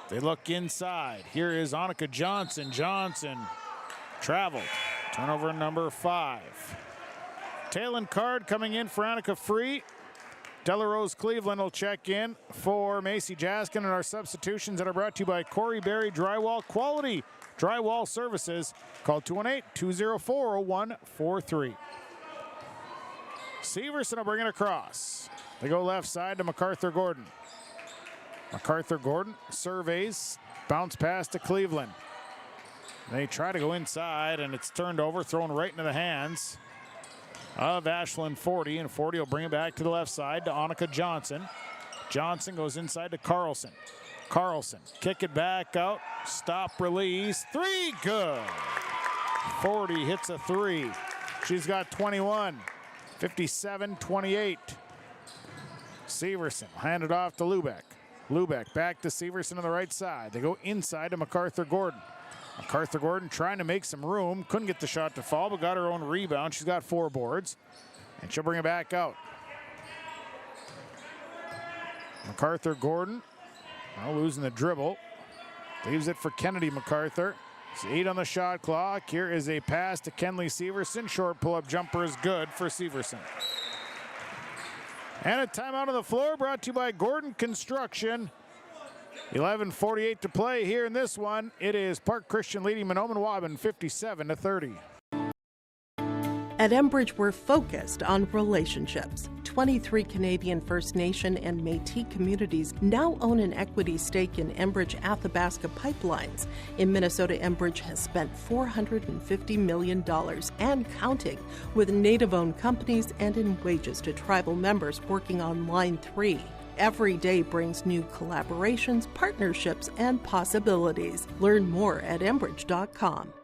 They look inside. Here is Annika Johnson. Johnson traveled. Turnover number 5. Talon Card coming in for Annika Free. Delarose Cleveland will check in for Macy Jaskin, and our substitutions that are brought to you by Corey Berry Drywall Quality Drywall Services. Call 218-204-0143. Severson will bring it across. They go left side to MacArthur Gordon. MacArthur Gordon surveys, bounce pass to Cleveland. They try to go inside, and it's turned over, thrown right into the hands of Ashlyn Forty, and Forty will bring it back to the left side to Annika Johnson. Johnson goes inside to Carlson. Carlson, kick it back out, stop, release, 3, good. Forty hits a 3. She's got 21, 57-28. Severson hand it off to Lubeck. Lubeck back to Severson on the right side. They go inside to MacArthur Gordon. MacArthur Gordon trying to make some room. Couldn't get the shot to fall, but got her own rebound. She's got 4 boards, and she'll bring it back out. MacArthur Gordon now losing the dribble. Leaves it for Kennedy MacArthur. It's 8 on the shot clock. Here is a pass to Kenley Severson. Short pull-up jumper is good for Severson. And a timeout on the floor brought to you by Gordon Construction. 11:48 to play here in this one. It is Park Christian leading Mahnomen-Waubun 57-30. At Enbridge, we're focused on relationships. 23 Canadian First Nation and Métis communities now own an equity stake in Enbridge Athabasca Pipelines. In Minnesota, Enbridge has spent $450 million and counting with Native-owned companies and in wages to tribal members working on Line 3. Every day brings new collaborations, partnerships, and possibilities. Learn more at Enbridge.com.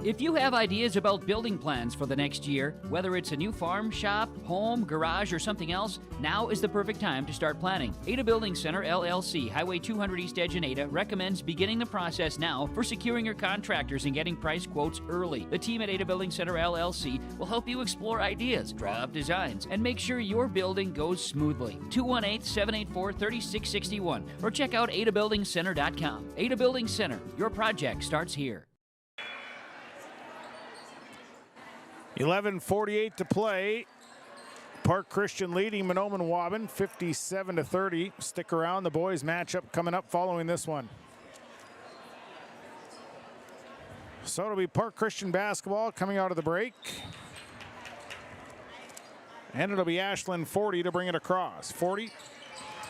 If you have ideas about building plans for the next year, whether it's a new farm, shop, home, garage, or something else, now is the perfect time to start planning. Ada Building Center, LLC, Highway 200 East Edge in Ada, recommends beginning the process now for securing your contractors and getting price quotes early. The team at Ada Building Center, LLC, will help you explore ideas, draw up designs, and make sure your building goes smoothly. 218-784-3661, or check out adabuildingcenter.com. Ada Building Center, your project starts here. 11:48 to play. Park Christian leading Mahnomen-Waubun 57-30. Stick around. The boys matchup coming up following this one. So it'll be Park Christian basketball coming out of the break. And it'll be Ashlyn Forty to bring it across. 40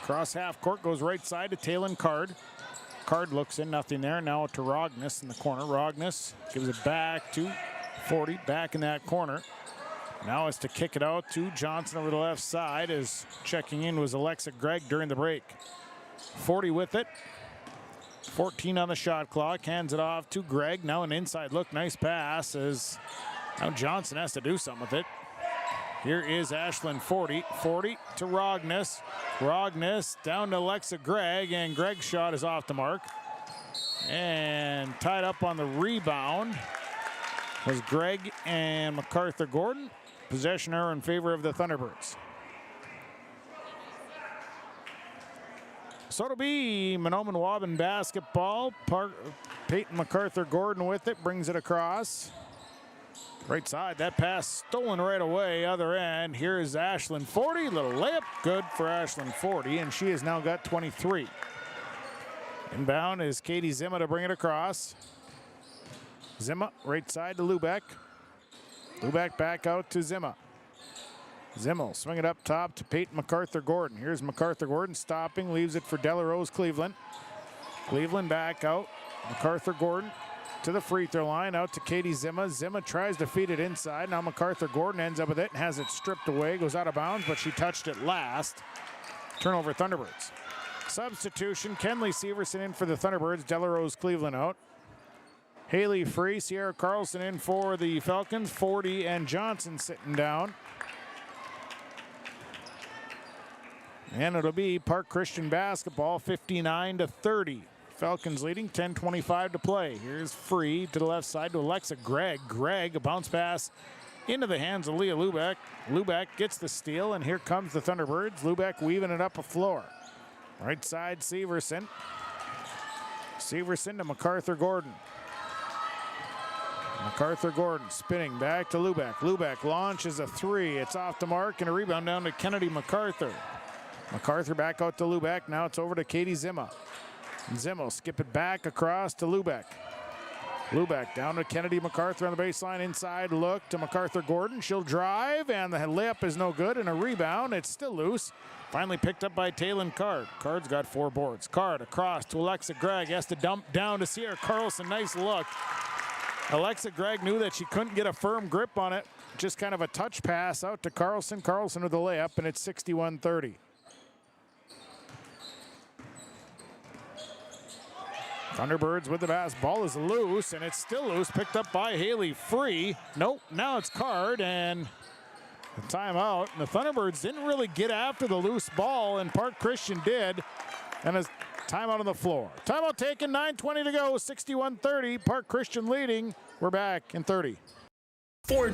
across half court, goes right side to Talon Card. Card looks in, nothing there. Now to Rogness in the corner. Rogness gives it back to 40, back in that corner. Now is to kick it out to Johnson over the left side, as checking in was Alexa Gregg during the break. 40 with it. 14 on the shot clock, hands it off to Gregg. Now an inside look, nice pass, as now Johnson has to do something with it. Here is Ashlyn Forty. 40 to Rogness. Rogness down to Alexa Gregg, and Gregg's shot is off the mark. And tied up on the rebound was Gregg and MacArthur Gordon. Possession error in favor of the Thunderbirds. So it'll be Mahnomen-Waubun basketball. Peyton MacArthur Gordon with it, brings it across. Right side, that pass stolen right away, other end. Here is Ashlyn Forty, little layup, good for Ashlyn Forty, and she has now got 23. Inbound is Katie Zimma to bring it across. Zimma, right side to Lubeck. Lubeck back out to Zimma. Zimma will swing it up top to Peyton MacArthur Gordon. Here's MacArthur Gordon stopping, leaves it for Delarose Cleveland. Cleveland back out. MacArthur Gordon to the free throw line, out to Katie Zimma. Zimma tries to feed it inside. Now MacArthur Gordon ends up with it and has it stripped away. Goes out of bounds, but she touched it last. Turnover Thunderbirds. Substitution, Kenley Severson in for the Thunderbirds. Delarose Cleveland out. Haley Free, Sierra Carlson in for the Falcons. 40 and Johnson sitting down. And it'll be Park Christian basketball 59-30. Falcons leading, 10:25 to play. Here's Free to the left side to Alexa Gregg. Gregg, a bounce pass into the hands of Leah Lubeck. Lubeck gets the steal, and here comes the Thunderbirds. Lubeck weaving it up a floor. Right side, Severson. Severson to MacArthur Gordon. MacArthur Gordon spinning back to Lubeck. Lubeck launches a three. It's off the mark, and a rebound down to Kennedy MacArthur. MacArthur back out to Lubeck. Now it's over to Katie Zimma. Zimmo skip it back across to Lubeck. Lubeck down to Kennedy MacArthur on the baseline. Inside look to MacArthur Gordon. She'll drive, and the layup is no good, and a rebound. It's still loose. Finally picked up by Taylon Card. Card's got 4 boards. Card across to Alexa Gregg. Has to dump down to Sierra Carlson. Nice look. Alexa Gregg knew that she couldn't get a firm grip on it. Just kind of a touch pass out to Carlson. Carlson with the layup, and it's 61-30. Thunderbirds with the pass. Ball is loose, and it's still loose. Picked up by Haley Free. Nope, now it's Card, and a timeout. And the Thunderbirds didn't really get after the loose ball, and Park Christian did. And a timeout on the floor. Timeout taken, 9:20 to go, 61-30. Park Christian leading. We're back in 30. For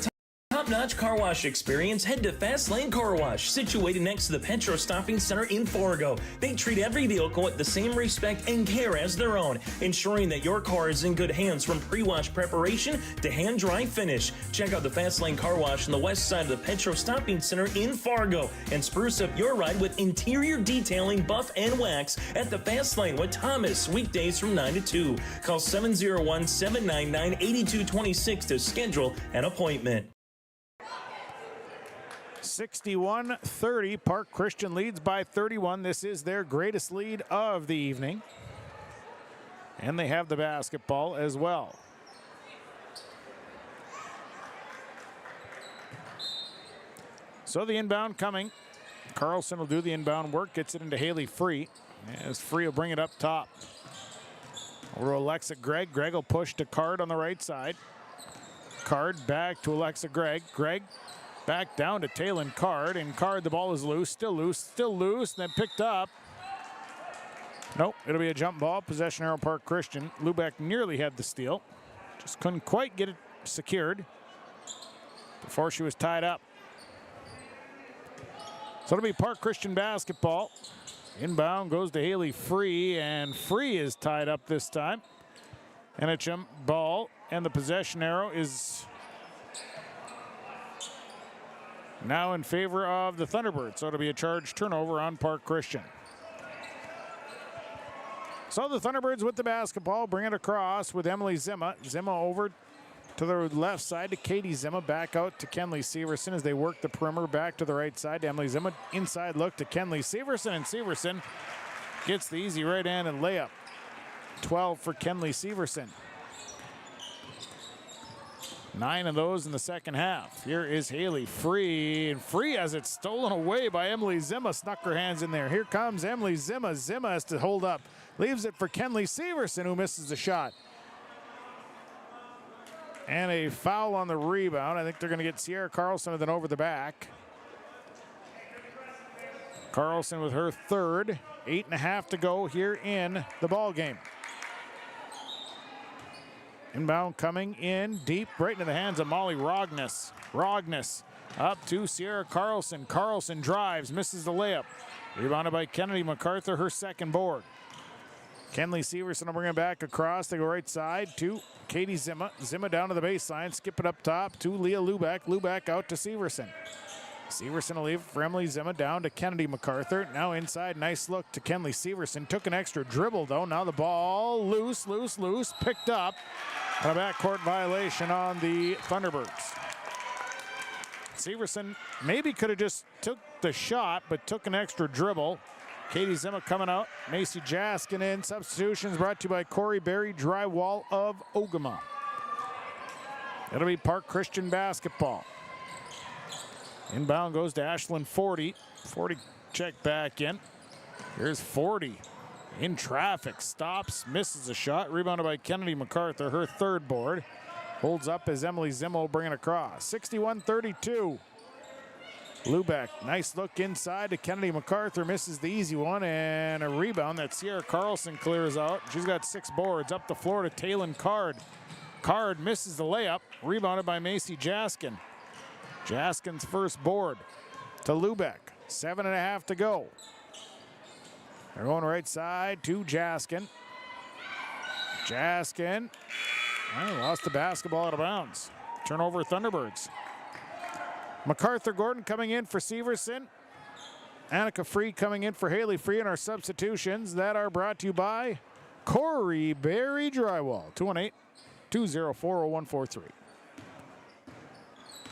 top-notch car wash experience, head to Fast Lane Car Wash, situated next to the Petro Stopping Center in Fargo. They treat every vehicle with the same respect and care as their own, ensuring that your car is in good hands from pre-wash preparation to hand-dry finish. Check out the Fast Lane Car Wash on the west side of the Petro Stopping Center in Fargo and spruce up your ride with interior detailing, buff, and wax at the Fast Lane with Thomas, weekdays from 9 to 2. Call 701-799-8226 to schedule an appointment. 61-30. Park Christian leads by 31. This is their greatest lead of the evening. And they have the basketball as well. So the inbound coming. Carlson will do the inbound work. Gets it into Haley Free. As Free will bring it up top. Over to Alexa Gregg. Gregg will push to Card on the right side. Card back to Alexa Gregg. Gregg back down to Taylon Card, and Card, the ball is loose, then picked up. Nope, it'll be a jump ball. Possession arrow, Park Christian. Lubeck nearly had the steal. Just couldn't quite get it secured before she was tied up. So it'll be Park Christian basketball. Inbound goes to Haley Free, and Free is tied up this time. And a jump ball, and the possession arrow is now in favor of the Thunderbirds. So it'll be a charge turnover on Park Christian. So the Thunderbirds with the basketball, bring it across with Emily Zimma. Zimma over to the left side to Katie Zimma, back out to Kenley Severson as they work the perimeter, back to the right side to Emily Zimma. Inside look to Kenley Severson, and Severson gets the easy right-handed layup. 12 for Kenley Severson. 9 of those in the second half. Here is Haley Free, and Free has it stolen away by Emily Zimma. Snuck her hands in there. Here comes Emily Zimma. Zimma has to hold up. Leaves it for Kenley Severson, who misses the shot. And a foul on the rebound. I think they're going to get Sierra Carlson with an over the back. Carlson with her third. 8.5 to go here in the ball game. Inbound coming in deep, right into the hands of Molly Rogness. Rogness up to Sierra Carlson. Carlson drives, misses the layup. Rebounded by Kennedy MacArthur, her second board. Kenley Severson will bring it back across. They go right side to Katie Zimma. Zimma down to the baseline, skip it up top to Leah Lubeck. Lubeck out to Severson. Severson will leave for Emily Zimma, down to Kennedy MacArthur. Now inside, nice look to Kenley Severson. Took an extra dribble though. Now the ball loose, picked up. And a backcourt violation on the Thunderbirds. Severson maybe could have just took the shot, but took an extra dribble. Katie Zimma coming out. Macy Jaskin in. Substitutions brought to you by Corey Berry Drywall of Ogama. It'll be Park Christian basketball. Inbound goes to Ashlyn Forty. Forty check back in. Here's Forty. In traffic, stops, misses a shot. Rebounded by Kennedy MacArthur, her third board. Holds up as Emily Zimmo bring it across. 61-32. Lubeck, nice look inside to Kennedy MacArthur, misses the easy one, and a rebound that Sierra Carlson clears out. She's got 6 boards. Up the floor to Taylin Card. Card misses the layup, rebounded by Macy Jaskin. Jaskin's first board to Lubeck. 7.5 to go. They're going right side to Jaskin. Jaskin lost the basketball out of bounds. Turnover Thunderbirds. MacArthur Gordon coming in for Severson. Annika Free coming in for Haley Free in our substitutions that are brought to you by Corey Berry Drywall. 218-204-0143.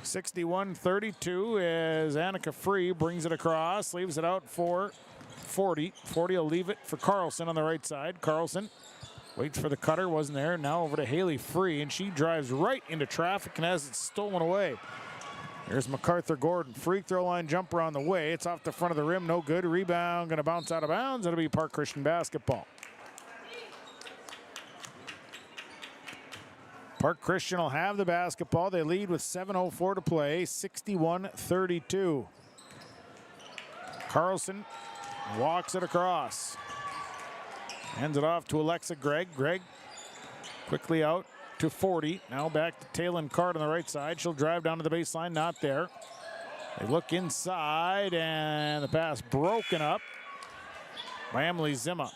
61-32 as Annika Free brings it across, leaves it out for 40. 40 will leave it for Carlson on the right side. Carlson waits for the cutter, wasn't there. Now over to Haley Free, and she drives right into traffic and has it stolen away. Here's MacArthur Gordon. Free throw line jumper on the way. It's off the front of the rim. No good. Rebound. Going to bounce out of bounds. It'll be Park Christian basketball. Park Christian will have the basketball. They lead with 7:04 to play. 61-32. Carlson walks it across. Hands it off to Alexa Gregg. Gregg quickly out to 40. Now back to Taylin Card on the right side. She'll drive down to the baseline. Not there. They look inside, and the pass broken up by Emily Zimma.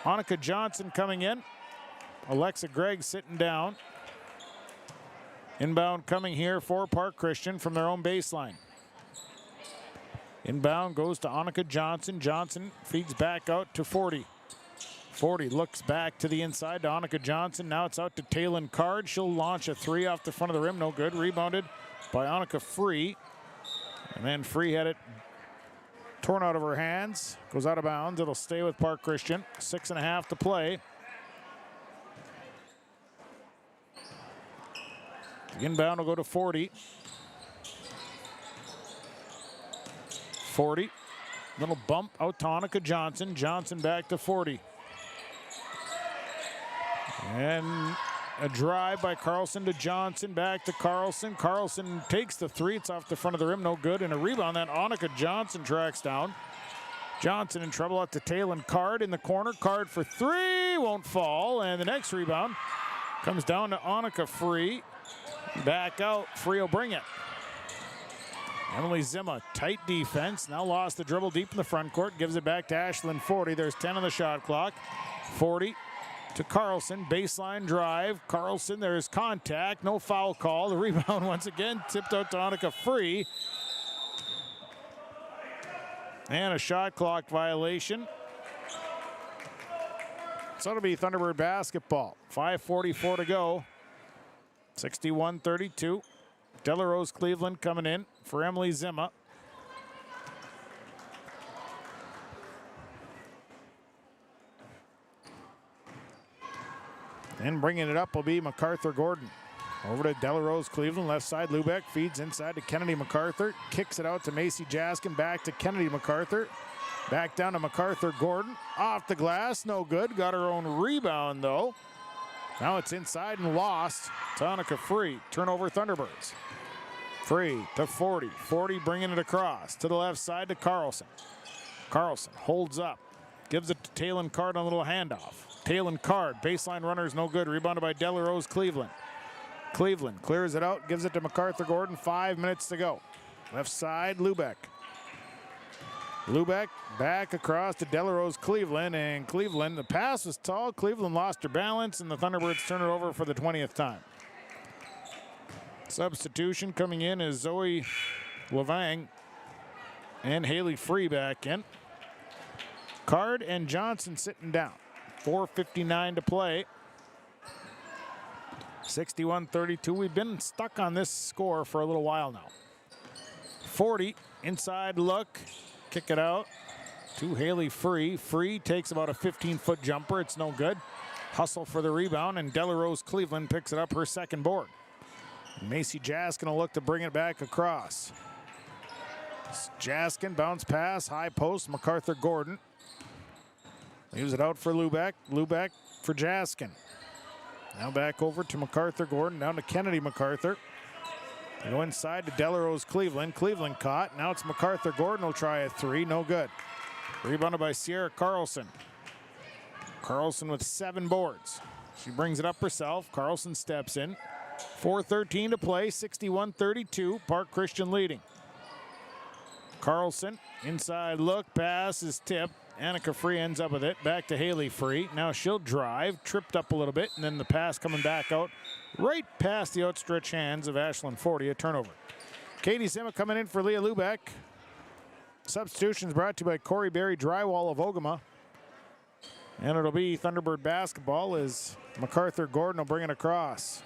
Annika Johnson coming in. Alexa Gregg sitting down. Inbound coming here for Park Christian from their own baseline. Inbound goes to Annika Johnson. Johnson feeds back out to 40. 40 looks back to the inside to Annika Johnson. Now it's out to Taylin Card. She'll launch a 3 off the front of the rim. No good. Rebounded by Annika Free. And then Free had it torn out of her hands. Goes out of bounds. It'll stay with Park Christian. 6.5 to play. The inbound will go to 40. 40. Little bump out to Annika Johnson. Johnson back to 40. And a drive by Carlson to Johnson. Back to Carlson. Carlson takes the 3. It's off the front of the rim. No good. And a rebound that Annika Johnson tracks down. Johnson in trouble out to Taylin Card in the corner. Card for 3. Won't fall. And the next rebound comes down to Annika Free. Back out. Free will bring it. Emily Zimma, tight defense. Now lost the dribble deep in the front court. Gives it back to Ashlyn 40. There's 10 on the shot clock. 40 to Carlson. Baseline drive. Carlson, there's contact. No foul call. The rebound once again tipped out to Annika Free. And a shot clock violation. So it'll be Thunderbird basketball. 5:44 to go. 61-32. Delarose Cleveland coming in for Emily Zimma. And bringing it up will be MacArthur Gordon. Over to Delarose Cleveland, left side. Lubeck feeds inside to Kennedy MacArthur. Kicks it out to Macy Jaskin. Back to Kennedy MacArthur. Back down to MacArthur Gordon. Off the glass, no good. Got her own rebound though. Now it's inside and lost to Annika Free. Turnover Thunderbirds. Free to 40. 40 bringing it across to the left side to Carlson. Carlson holds up. Gives it to Taylin Card on a little handoff. Taylin Card, baseline runner is no good. Rebounded by Delarose Cleveland. Cleveland clears it out, gives it to MacArthur Gordon. 5 minutes to go. Left side, Lubeck. Lubeck back across to Delarose Cleveland, and Cleveland, the pass was tall. Cleveland lost her balance, and the Thunderbirds turn it over for the 20th time. Substitution coming in is Zoe Levang and Haley Free back in. Card and Johnson sitting down. 4:59 to play. 61-32. We've been stuck on this score for a little while now. 40 inside look. Kick it out to Haley Free. Free takes about a 15-foot jumper. It's no good. Hustle for the rebound, and Delarose Cleveland picks it up, her second board. Macy Jaskin will look to bring it back across. Jaskin, bounce pass, high post, MacArthur Gordon. Leaves it out for Lubeck. Lubeck for Jaskin. Now back over to MacArthur Gordon, down to Kennedy MacArthur. They go inside to Delarose Cleveland. Cleveland caught. Now it's MacArthur Gordon will try a three. No good. Rebounded by Sierra Carlson. Carlson with 7 boards. She brings it up herself. Carlson steps in. 4:13 to play. 61-32. Park Christian leading. Carlson, inside look, pass is tipped. Annika Free ends up with it. Back to Haley Free. Now she'll drive. Tripped up a little bit, and then the pass coming back out. Right past the outstretched hands of Ashlyn Forty. A turnover. Katie Zimmer coming in for Leah Lubeck. Substitutions brought to you by Corey Berry Drywall of Ogama. And it'll be Thunderbird basketball as MacArthur Gordon will bring it across.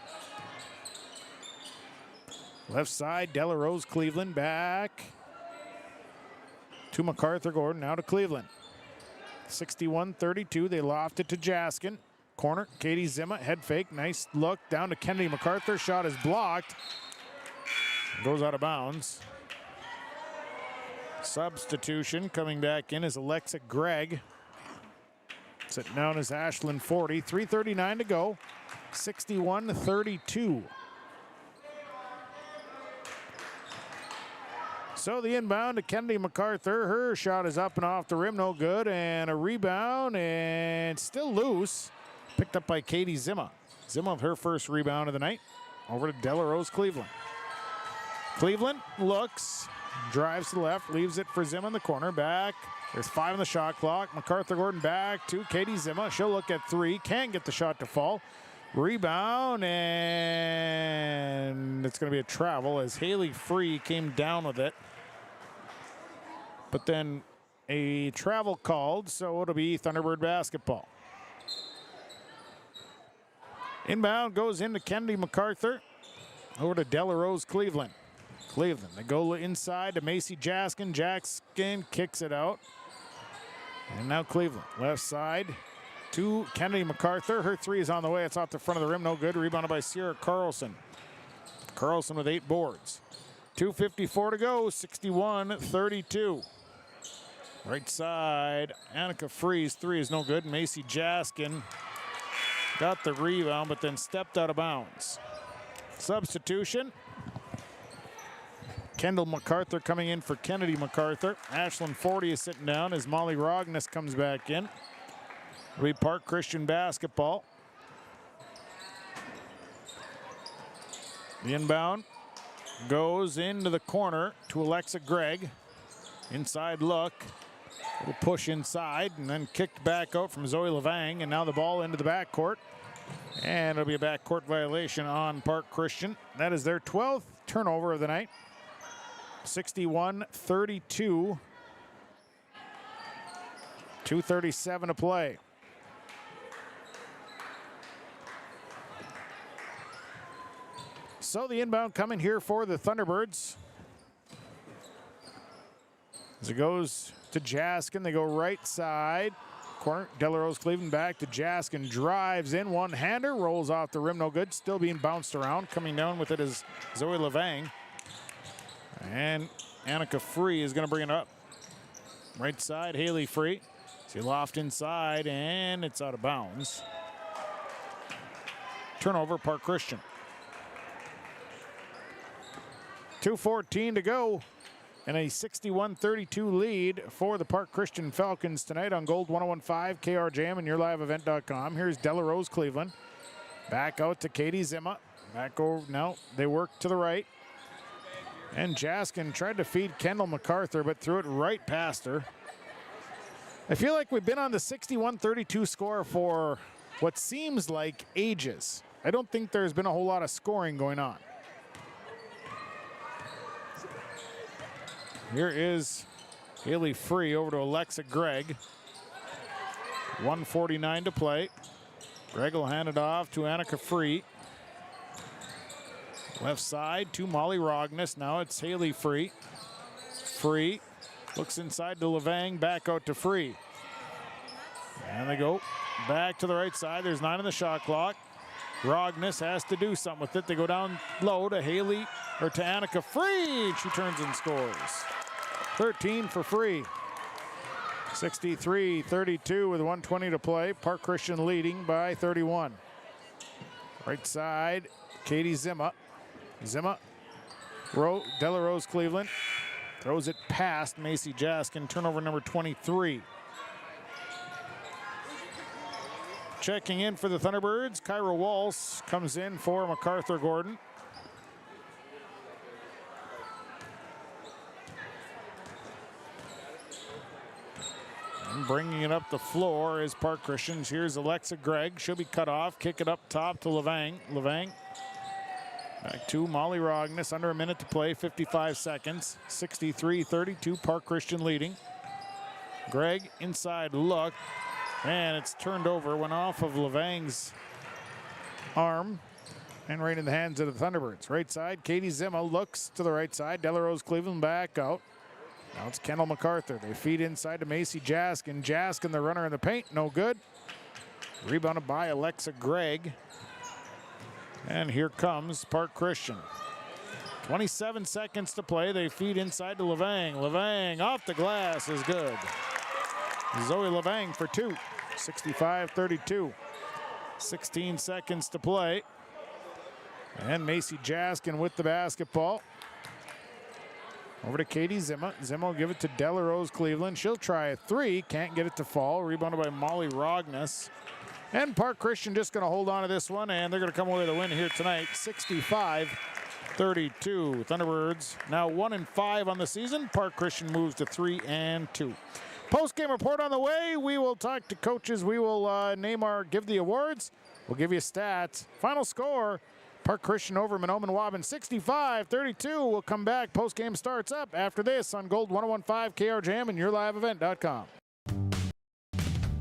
Left side, Delarose Cleveland back to MacArthur Gordon, now to Cleveland. 61-32, they loft it to Jaskin. Corner, Katie Zimmer, head fake, nice look, down to Kennedy MacArthur, shot is blocked. Goes out of bounds. Substitution coming back in is Alexa Gregg. Sitting down is Ashlyn Forty, 3:39 to go, 61-32. So the inbound to Kennedy MacArthur. Her shot is up and off the rim, no good. And a rebound, and still loose. Picked up by Katie Zimmer. Zimmer with her first rebound of the night. Over to Delarose Cleveland. Cleveland looks, drives to the left, leaves it for Zimmer in the corner. Back, there's 5 on the shot clock. MacArthur Gordon back to Katie Zimmer. She'll look at 3, can't get the shot to fall. Rebound, and it's going to be a travel as Haley Free came down with it. But then a travel called, so it'll be Thunderbird basketball. Inbound goes into Kennedy MacArthur. Over to Delarose Cleveland. Cleveland, they go inside to Macy Jaskin. Jaskin kicks it out. And now Cleveland, left side to Kennedy MacArthur. Her 3 is on the way. It's off the front of the rim. No good. Rebounded by Sierra Carlson. Carlson with 8 boards. 2:54 to go. 61-32. Right side. Annika Free's 3 is no good. Macy Jaskin got the rebound, but then stepped out of bounds. Substitution. Kendall MacArthur coming in for Kennedy MacArthur. Ashlyn Forty is sitting down as Molly Rogness comes back in. It'll be Park Christian basketball. The inbound goes into the corner to Alexa Gregg. Inside look. Little push inside and then kicked back out from Zoe Levang. And now the ball into the backcourt. And it'll be a backcourt violation on Park Christian. That is their 12th turnover of the night. 61-32. 2:37 to play. So the inbound coming here for the Thunderbirds. As it goes to Jaskin, they go right side. Corner, Delarose Cleveland back to Jaskin, drives in, one-hander, rolls off the rim, no good. Still being bounced around. Coming down with it is Zoe Levang. And Annika Free is going to bring it up. Right side, Haley Free. She loft inside, and it's out of bounds. Turnover, Park Christian. 2:14 to go. And a 61-32 lead for the Park Christian Falcons tonight on Gold 101.5 KRJM and YourLiveEvent.com. Here's Delarose Cleveland. Back out to Katie Zimmer. Back over, no, they work to the right. And Jaskin tried to feed Kendall MacArthur, but threw it right past her. I feel like we've been on the 61-32 score for what seems like ages. I don't think there's been a whole lot of scoring going on. Here is Haley Free over to Alexa Gregg. 1:49 to play. Gregg will hand it off to Annika Free. Left side to Molly Rogness. Now it's Haley Free. Free looks inside to Levang, back out to Free. And they go back to the right side. There's 9 on the shot clock. Rogness has to do something with it. They go down low to Haley, or to Annika Free. She turns and scores. 13 for Free. 63-32 with 1:20 to play. Park Christian leading by 31. Right side, Katie Zimmer. Zimmer Delarose Cleveland throws it past Macy Jaskin, turnover number 23. Checking in for the Thunderbirds, Kyra Walsh comes in for MacArthur Gordon. And bringing it up the floor is Park Christians. Here's Alexa Gregg. She'll be cut off. Kick it up top to Levang. Back to Molly Rogness. Under a minute to play, 55 seconds. 63-32, Park Christian leading. Gregg inside look. And it's turned over. Went off of Levang's arm. And right in the hands of the Thunderbirds. Right side, Katie Zima looks to the right side. Delarose Cleveland back out. Now it's Kendall MacArthur. They feed inside to Macy Jaskin. Jaskin, the runner in the paint, no good. Rebounded by Alexa Gregg. And here comes Park Christian. 27 seconds to play. They feed inside to Levang. Levang off the glass is good. Zoe Levang for two. 65-32. 16 seconds to play. And Macy Jaskin with the basketball. Over to Katie Zima. Zima will give it to Delarose Cleveland. She'll try a three. Can't get it to fall. Rebounded by Molly Rogness. And Park Christian just going to hold on to this one, and they're going to come away with a win here tonight. 65-32. Thunderbirds now 1-5 on the season. Park Christian moves to 3-2. Post-game report on the way. We will talk to coaches. We will give the awards. We'll give you stats. Final score. Park Christian over Mahnomen-Waubun 65-32. We'll come back. Post-game starts up after this on Gold 101.5 KRJM and yourliveevent.com.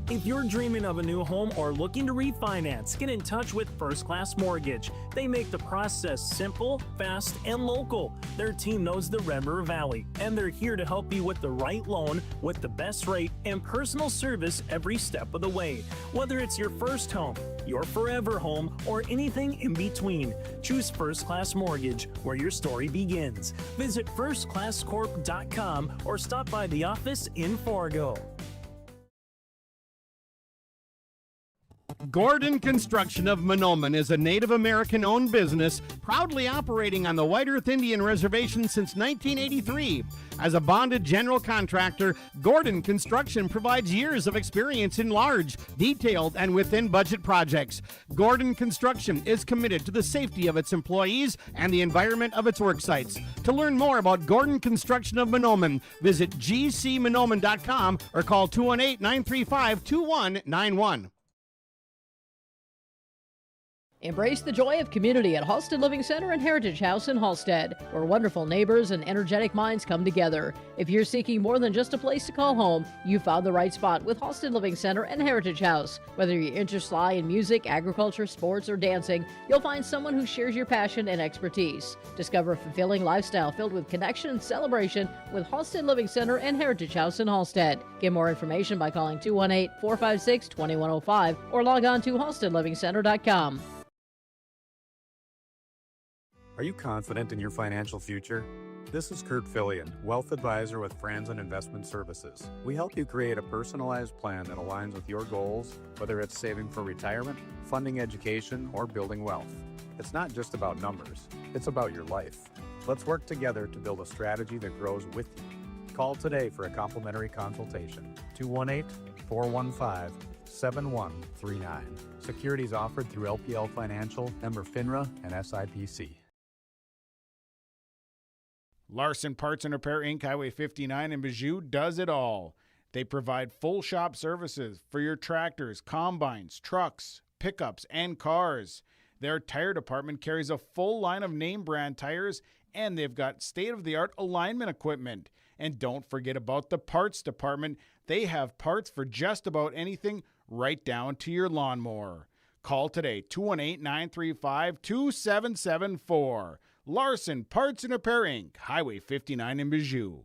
If you're dreaming of a new home or looking to refinance, get in touch with First Class Mortgage. They make the process simple, fast, and local. Their team knows the Red River Valley, and they're here to help you with the right loan, with the best rate, and personal service every step of the way. Whether it's your first home, your forever home, or anything in between, choose First Class Mortgage, where your story begins. Visit firstclasscorp.com or stop by the office in Fargo. Gordon Construction of Mahnomen is a Native American-owned business proudly operating on the White Earth Indian Reservation since 1983. As a bonded general contractor, Gordon Construction provides years of experience in large, detailed, and within-budget projects. Gordon Construction is committed to the safety of its employees and the environment of its work sites. To learn more about Gordon Construction of Mahnomen, visit gcmahnomen.com or call 218-935-2191. Embrace the joy of community at Halsted Living Center and Heritage House in Halsted, where wonderful neighbors and energetic minds come together. If you're seeking more than just a place to call home, you found the right spot with Halsted Living Center and Heritage House. Whether your interests lie in music, agriculture, sports, or dancing, you'll find someone who shares your passion and expertise. Discover a fulfilling lifestyle filled with connection and celebration with Halsted Living Center and Heritage House in Halsted. Get more information by calling 218-456-2105 or log on to halstedlivingcenter.com. Are you confident in your financial future? This is Kurt Fillion, Wealth Advisor with Franzen Investment Services. We help you create a personalized plan that aligns with your goals, whether it's saving for retirement, funding education, or building wealth. It's not just about numbers, it's about your life. Let's work together to build a strategy that grows with you. Call today for a complimentary consultation. 218-415-7139. Securities offered through LPL Financial, member FINRA, and SIPC. Larson Parts and Repair Inc., Highway 59 in Bijou does it all. They provide full shop services for your tractors, combines, trucks, pickups, and cars. Their tire department carries a full line of name brand tires, and they've got state-of-the-art alignment equipment. And don't forget about the parts department. They have parts for just about anything, right down to your lawnmower. Call today, 218-935-2774. Larson Parts and Repair Inc., Highway 59 in Bijou.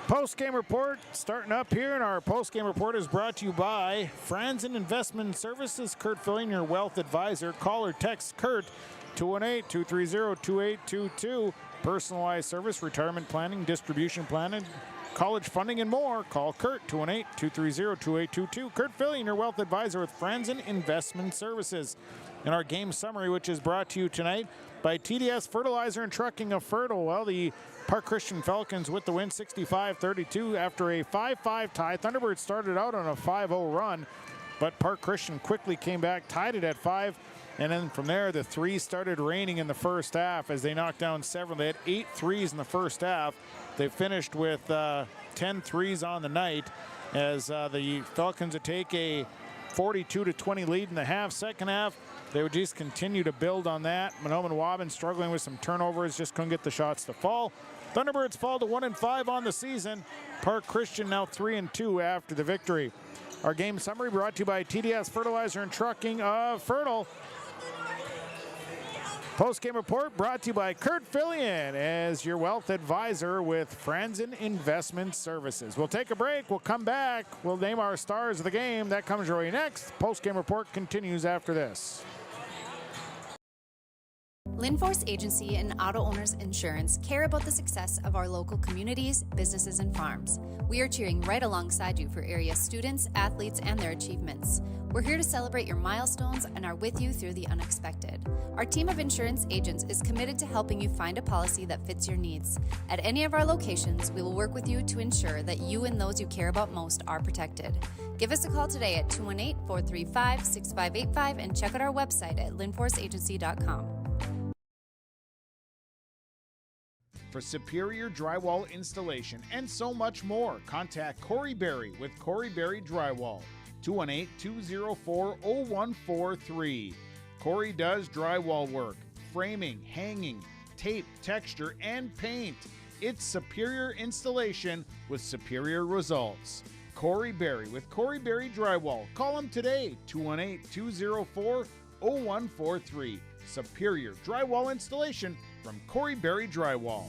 Post-game report starting up here, and our post-game report is brought to you by Franzen Investment Services. Kurt Fillion, your wealth advisor. Call or text Kurt 218-230-2822. Personalized service, retirement planning, distribution planning, college funding, and more. Call Kurt, 218-230-2822. Kurt Fillion, your wealth advisor with Franzen Investment Services. In our game summary, which is brought to you tonight by TDS Fertilizer and Trucking of Fertile. Well, the Park Christian Falcons with the win, 65-32 after a 5-5 tie. Thunderbirds started out on a 5-0 run, but Park Christian quickly came back, tied it at 5. And then from there, the threes started raining in the first half as they knocked down several. They had 8 threes in the first half. They finished with 10 threes on the night as the Falcons would take a 42-20 lead in the half. Second half, they would just continue to build on that. Mahnomen-Waubun struggling with some turnovers, just couldn't get the shots to fall. Thunderbirds fall to 1-5 on the season. Park Christian now 3-2 after the victory. Our game summary brought to you by TDS Fertilizer and Trucking of Fertile. Post-game report brought to you by Kurt Fillion as your wealth advisor with Franzen Investment Services. We'll take a break. We'll come back. We'll name our stars of the game. That comes your way next. Post-game report continues after this. Linforce Agency and Auto Owners Insurance care about the success of our local communities, businesses, and farms. We are cheering right alongside you for area students, athletes, and their achievements. We're here to celebrate your milestones and are with you through the unexpected. Our team of insurance agents is committed to helping you find a policy that fits your needs. At any of our locations, we will work with you to ensure that you and those you care about most are protected. Give us a call today at 218-435-6585 and check out our website at linforceagency.com. For superior drywall installation and so much more, contact Corey Berry with Corey Berry Drywall, 218-204-0143. Corey does drywall work, framing, hanging, tape, texture, and paint. It's superior installation with superior results. Corey Berry with Corey Berry Drywall. Call him today, 218-204-0143. Superior drywall installation from Corey Berry Drywall.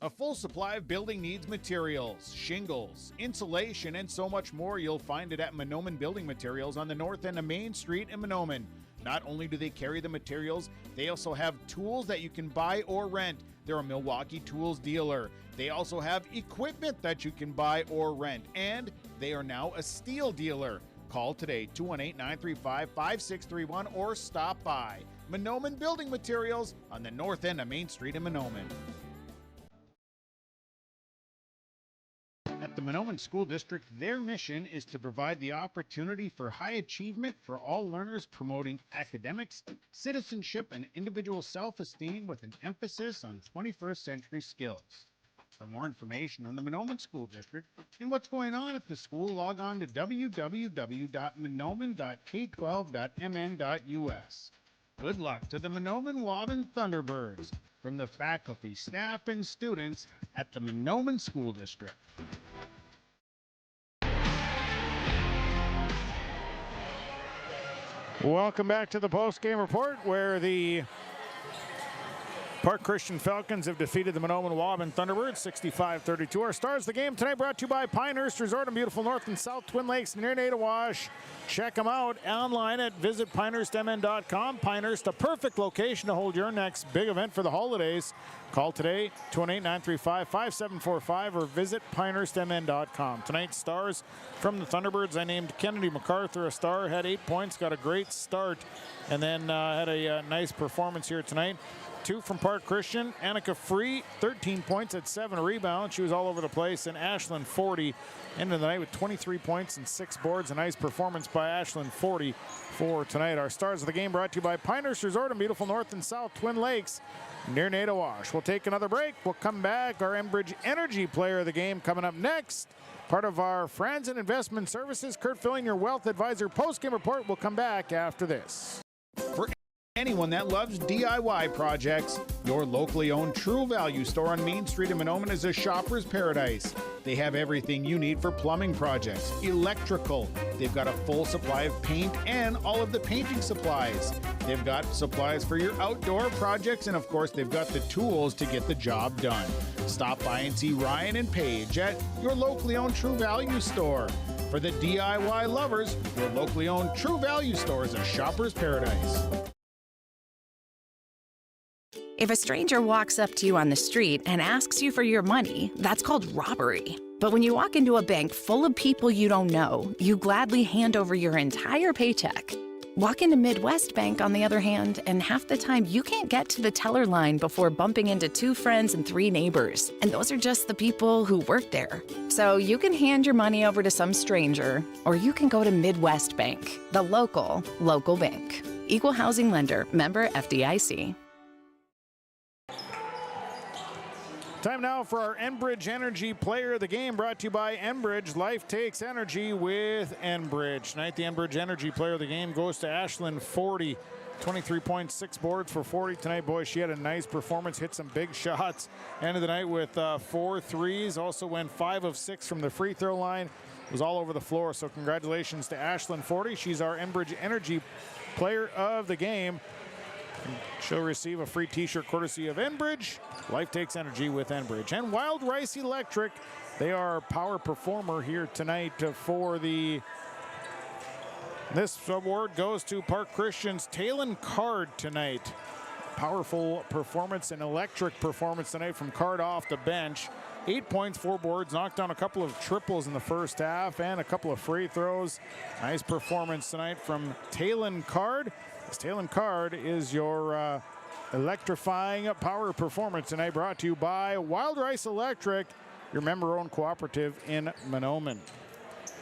A full supply of building needs materials, shingles, insulation, and so much more. You'll find it at Mahnomen Building Materials on the north end of Main Street in Mahnomen. Not only do they carry the materials, they also have tools that you can buy or rent. They're a Milwaukee Tools dealer. They also have equipment that you can buy or rent, and they are now a steel dealer. Call today, 218-935-5631, or stop by Mahnomen Building Materials on the north end of Main Street in Mahnomen. At the Mahnomen School District, their mission is to provide the opportunity for high achievement for all learners, promoting academics, citizenship, and individual self-esteem with an emphasis on 21st century skills. For more information on the Mahnomen School District and what's going on at the school, log on to www.mahnomen.k12.mn.us. Good luck to the Mahnomen-Waubun Thunderbirds from the faculty, staff, and students at the Mahnomen School District. Welcome back to the post-game report, where the Park Christian Falcons have defeated the Mahnomen-Waubun Thunderbirds 65-32. Our stars of the game tonight brought to you by Pinehurst Resort in beautiful North and South Twin Lakes near Nadawash. Check them out online at visitpinehurstmn.com. Pinehurst, a perfect location to hold your next big event for the holidays. Call today, 218-935-5745, or visit pinehurstmn.com. Tonight's stars from the Thunderbirds, I named Kennedy MacArthur a star, had 8 points, got a great start, and then had a nice performance here tonight. 2 from Park Christian. Annika Free, 13 points at 7 rebounds. She was all over the place. And Ashlyn 40 into the night with 23 points and 6 boards. A nice performance by Ashlyn 40 for tonight. Our stars of the game brought to you by Pinehurst Resort in beautiful North and South Twin Lakes near Nadawash. We'll take another break. We'll come back. Our Enbridge Energy player of the game coming up next. Part of our Franzen Investment Services. Kurt Fillion, your wealth advisor. Post-game report will come back after this. For anyone that loves DIY projects, your locally owned True Value store on Main Street in Mahnomen is a shopper's paradise. They have everything you need for plumbing projects, electrical. They've got a full supply of paint and all of the painting supplies. They've got supplies for your outdoor projects, and of course, they've got the tools to get the job done. Stop by and see Ryan and Paige at your locally owned True Value store. For the DIY lovers, your locally owned True Value store is a shopper's paradise. If a stranger walks up to you on the street and asks you for your money, that's called robbery. But when you walk into a bank full of people you don't know, you gladly hand over your entire paycheck. Walk into Midwest Bank, on the other hand, and half the time you can't get to the teller line before bumping into 2 friends and 3 neighbors. And those are just the people who work there. So you can hand your money over to some stranger, or you can go to Midwest Bank, the local bank. Equal housing lender, member FDIC. Time now for our Enbridge Energy Player of the Game, brought to you by Enbridge. Life takes energy with Enbridge. Tonight, the Enbridge Energy Player of the Game goes to Ashlyn 40. 23.6 boards for 40 tonight. Boy, she had a nice performance, hit some big shots. Ended the night with 4 threes. Also went 5 of 6 from the free throw line. Was all over the floor. So congratulations to Ashlyn 40. She's our Enbridge Energy Player of the Game. She'll receive a free t-shirt courtesy of Enbridge. Life takes energy with Enbridge. And Wild Rice Electric, they are our power performer here tonight for the... This award goes to Park Christian's Talon Card tonight. Powerful performance and electric performance tonight from Card off the bench. 8 points, 4 boards, knocked down a couple of triples in the first half and a couple of free throws. Nice performance tonight from Talon Card. This Talon Card is your electrifying power performance tonight, brought to you by Wild Rice Electric, your member-owned cooperative in Mahnomen.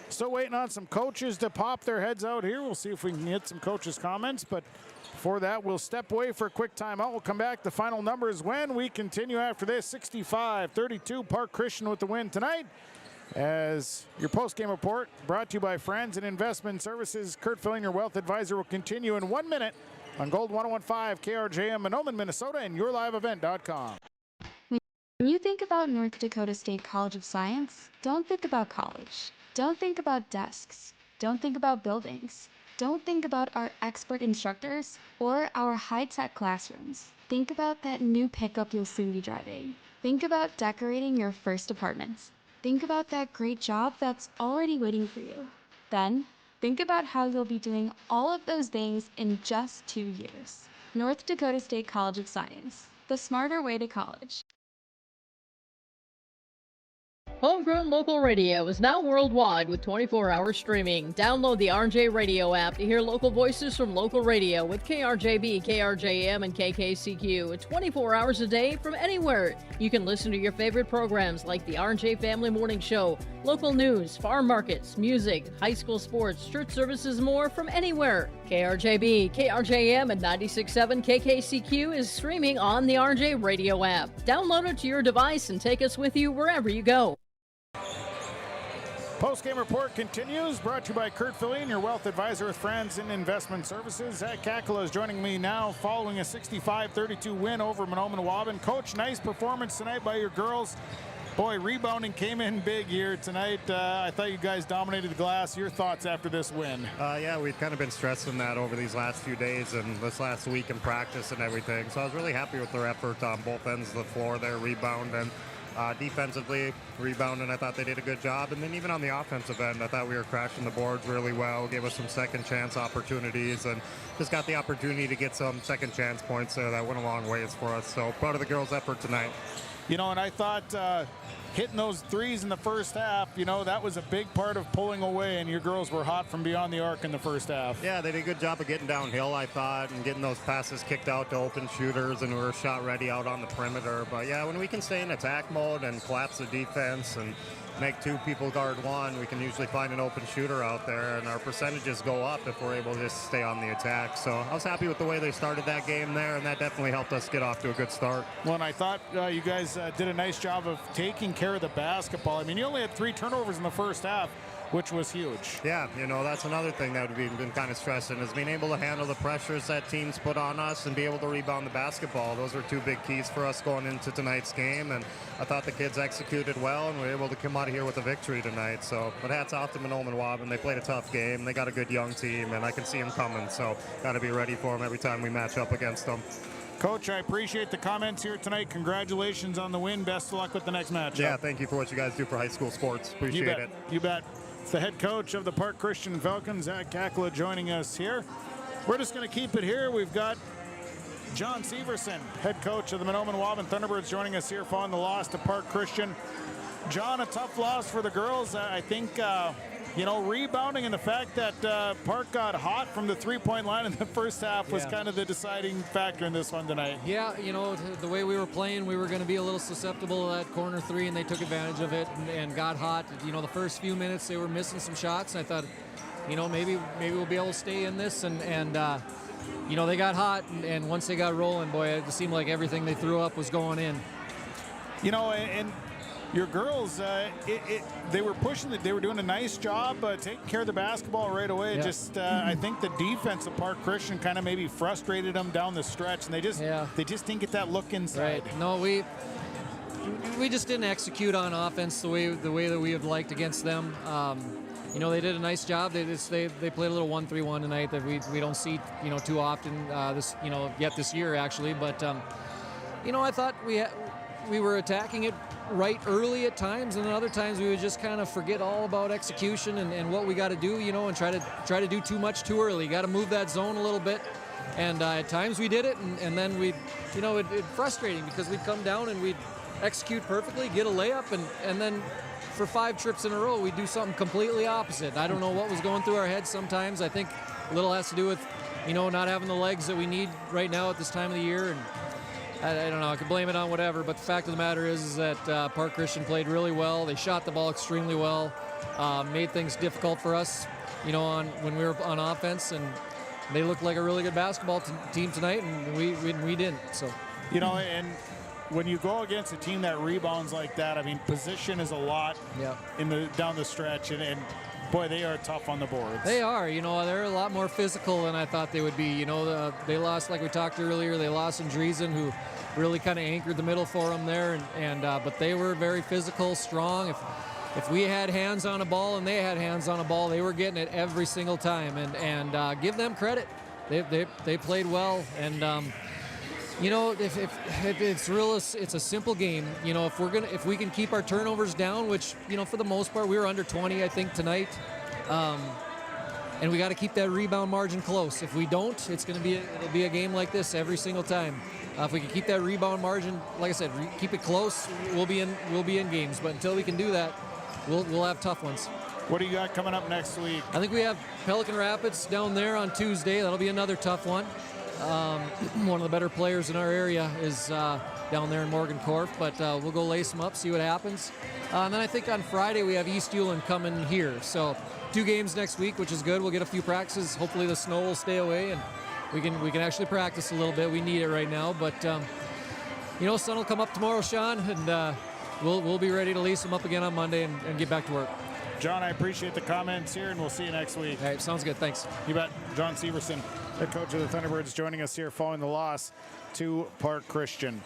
Still waiting on some coaches to pop their heads out here. We'll see if we can get some coaches' comments, but before that, we'll step away for a quick timeout. We'll come back to final numbers when we continue after this. 65-32, Park Christian with the win tonight. As your post-game report brought to you by Friends and Investment Services, Kurt Filling, your wealth advisor, will continue in 1 minute on Gold 101.5 KRJM, Mahnomen, Minnesota, and yourliveevent.com. When you think about North Dakota State College of Science, don't think about college. Don't think about desks. Don't think about buildings. Don't think about our expert instructors or our high-tech classrooms. Think about that new pickup you'll soon be driving. Think about decorating your first apartments. Think about that great job that's already waiting for you. Then, think about how you'll be doing all of those things in just 2 years. North Dakota State College of Science, the smarter way to college. Homegrown Local Radio is now worldwide with 24-hour streaming. Download the RJ Radio app to hear local voices from local radio with KRJB, KRJM, and KKCQ. 24 hours a day from anywhere. You can listen to your favorite programs like the RJ Family Morning Show, local news, farm markets, music, high school sports, church services, more from anywhere. KRJB, KRJM, and 96.7 KKCQ is streaming on the RJ Radio app. Download it to your device and take us with you wherever you go. Post-game report continues, brought to you by Kurt Fillion, your wealth advisor with Friends in Investment Services. Zach Kakala is joining me now following a 65-32 win over Mahnomen-Waubun. Coach, nice performance tonight by your girls. Boy, rebounding came in big here tonight. I thought you guys dominated the glass. Your thoughts after this win? Yeah, we've kind of been stressing that over these last few days and this last week in practice and everything. So I was really happy with their effort on both ends of the floor there, rebounding. Defensively, rebounding, I thought they did a good job. And then even on the offensive end, I thought we were crashing the boards really well, gave us some second chance opportunities, and just got the opportunity to get some second chance points there that went a long ways for us. So proud of the girls' effort tonight. You know, and I thought hitting those threes in the first half, you know, that was a big part of pulling away, and your girls were hot from beyond the arc in the first half. Yeah, they did a good job of getting downhill, I thought, and getting those passes kicked out to open shooters, and we were shot ready out on the perimeter. But yeah, when we can stay in attack mode and collapse the defense and make 2 people guard 1, we can usually find an open shooter out there, and our percentages go up if we're able to just stay on the attack. So I was happy with the way they started that game there, and that definitely helped us get off to a good start. Well, and I thought you guys did a nice job of taking care of the basketball. I mean, you only had 3 turnovers in the first half, which was huge. Yeah, you know, that's another thing that we've been kind of stressing, is being able to handle the pressures that teams put on us and be able to rebound the basketball. Those were 2 big keys for us going into tonight's game, and I thought the kids executed well, and we were able to come out of here with a victory tonight. So, but hats off to Mahnomen-Waubun. They played a tough game. They got a good young team, and I can see them coming, so got to be ready for them every time we match up against them. Coach, I appreciate the comments here tonight. Congratulations on the win. Best of luck with the next match. Yeah, thank you for what you guys do for high school sports. Appreciate it. You bet. It's the head coach of the Park Christian Falcons, Zach Kakala, joining us here. We're just going to keep it here. We've got John Severson, head coach of the Mahnomen-Waubun Thunderbirds, joining us here following the loss to Park Christian. John, a tough loss for the girls. I think, rebounding and the fact that Park got hot from the three-point line in the first half was kind of the deciding factor in this one tonight. Yeah, the way we were playing, we were going to be a little susceptible to that corner three, and they took advantage of it and got hot. The first few minutes they were missing some shots, and I thought, maybe we'll be able to stay in this, and they got hot, and once they got rolling, boy, it seemed like everything they threw up was going in. And your girls, they were pushing it. They were doing a nice job taking care of the basketball right away. Yeah. Just, I think the defense of Park Christian kind of maybe frustrated them down the stretch, and they just didn't get that look inside. Right. No, we just didn't execute on offense the way that we would liked against them. They did a nice job. They played a little 1-3-1 tonight that we don't see too often yet this year actually. But I thought we were attacking it right early at times, and then other times we would just kind of forget all about execution and what we got to do, and try to do too much too early. Got to move that zone a little bit, and at times we did it, and then we'd, it frustrating because we'd come down and we'd execute perfectly, get a layup, and then for 5 trips in a row we'd do something completely opposite. I don't know what was going through our heads sometimes. I think a little has to do with, not having the legs that we need right now at this time of the year, and I don't know, I could blame it on whatever, but the fact of the matter is that Park Christian played really well. They shot the ball extremely well, made things difficult for us, when we were on offense, and they looked like a really good basketball team tonight, and we didn't. So, and when you go against a team that rebounds like that, I mean, position is a lot down the stretch, and boy, they are tough on the boards. They are. They're a lot more physical than I thought they would be. They lost, like we talked earlier, they lost Andreessen, who really kind of anchored the middle for them there. But they were very physical, strong. If we had hands on a ball and they had hands on a ball, they were getting it every single time. And give them credit. They played well. And it's a simple game. If we can keep our turnovers down, which for the most part we were under 20, I think tonight, and we got to keep that rebound margin close. If we don't, it'll be a game like this every single time. If we can keep that rebound margin, like I said, keep it close, we'll be in games. But until we can do that, we'll have tough ones. What do you got coming up next week? I think we have Pelican Rapids down there on Tuesday. That'll be another tough one. One of the better players in our area is down there in Morgan Corf, but we'll go lace them up, see what happens. And then I think on Friday we have East Hewlin coming here. So 2 games next week, which is good. We'll get a few practices. Hopefully the snow will stay away and we can actually practice a little bit. We need it right now, but sun will come up tomorrow, Sean, and we'll be ready to lace them up again on Monday and get back to work. John, I appreciate the comments here, and we'll see you next week. All right, sounds good. Thanks. You bet. John Severson, head coach of the Thunderbirds, joining us here following the loss to Park Christian.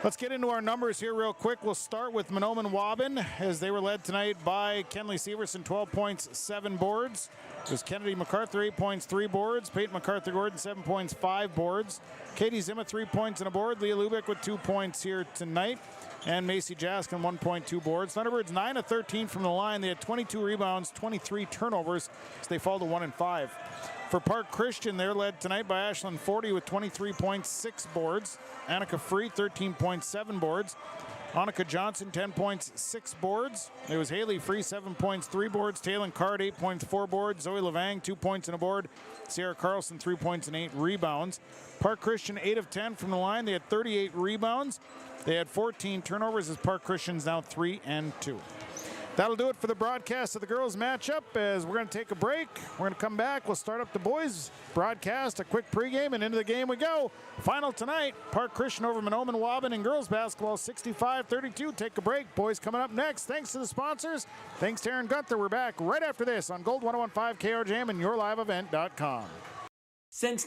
Let's get into our numbers here real quick. We'll start with Mahnomen-Waubun, as they were led tonight by Kenley Severson, 12 points, 7 boards. It was Kennedy MacArthur, 8 points, 3 boards. Peyton MacArthur-Gordon, 7 points, 5 boards. Katie Zima, 3 points and a board. Leah Lubick with 2 points here tonight. And Macy Jaskin, 1.2 boards. Thunderbirds 9 of 13 from the line. They had 22 rebounds, 23 turnovers, so they fall to 1-5. For Park Christian, they're led tonight by Ashlyn Forty with 23 points, 6 boards. Annika Free, 13.7 boards. Annika Johnson, 10 points, 6 boards. It was Haley Free, 7 points, 3 boards. Talon Card, 8 points, 4 boards. Zoe Levang, 2 points and a board. Sierra Carlson, 3 points and 8 rebounds. Park Christian, 8 of 10 from the line. They had 38 rebounds. They had 14 turnovers, as Park Christian's now 3-2. That'll do it for the broadcast of the girls matchup, as we're going to take a break. We're going to come back. We'll start up the boys broadcast, a quick pregame, and into the game we go. Final tonight, Park Christian over Mahnomen-Waubun in girls basketball, 65-32. Take a break. Boys coming up next. Thanks to the sponsors. Thanks to Aaron Gunther. We're back right after this on Gold 101.5 KRJM and YourLiveEvent.com. Since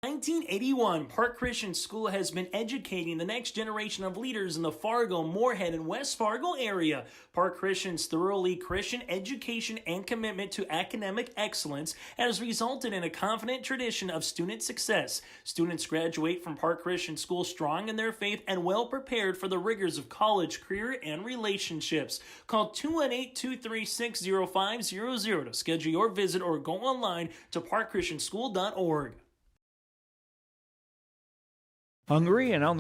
1981, Park Christian School has been educating the next generation of leaders in the Fargo, Moorhead, and West Fargo area. Park Christian's thoroughly Christian education and commitment to academic excellence has resulted in a confident tradition of student success. Students graduate from Park Christian School strong in their faith and well prepared for the rigors of college, career, and relationships. Call 218-236-0500 to schedule your visit or go online to parkchristianschool.org. Hungry and on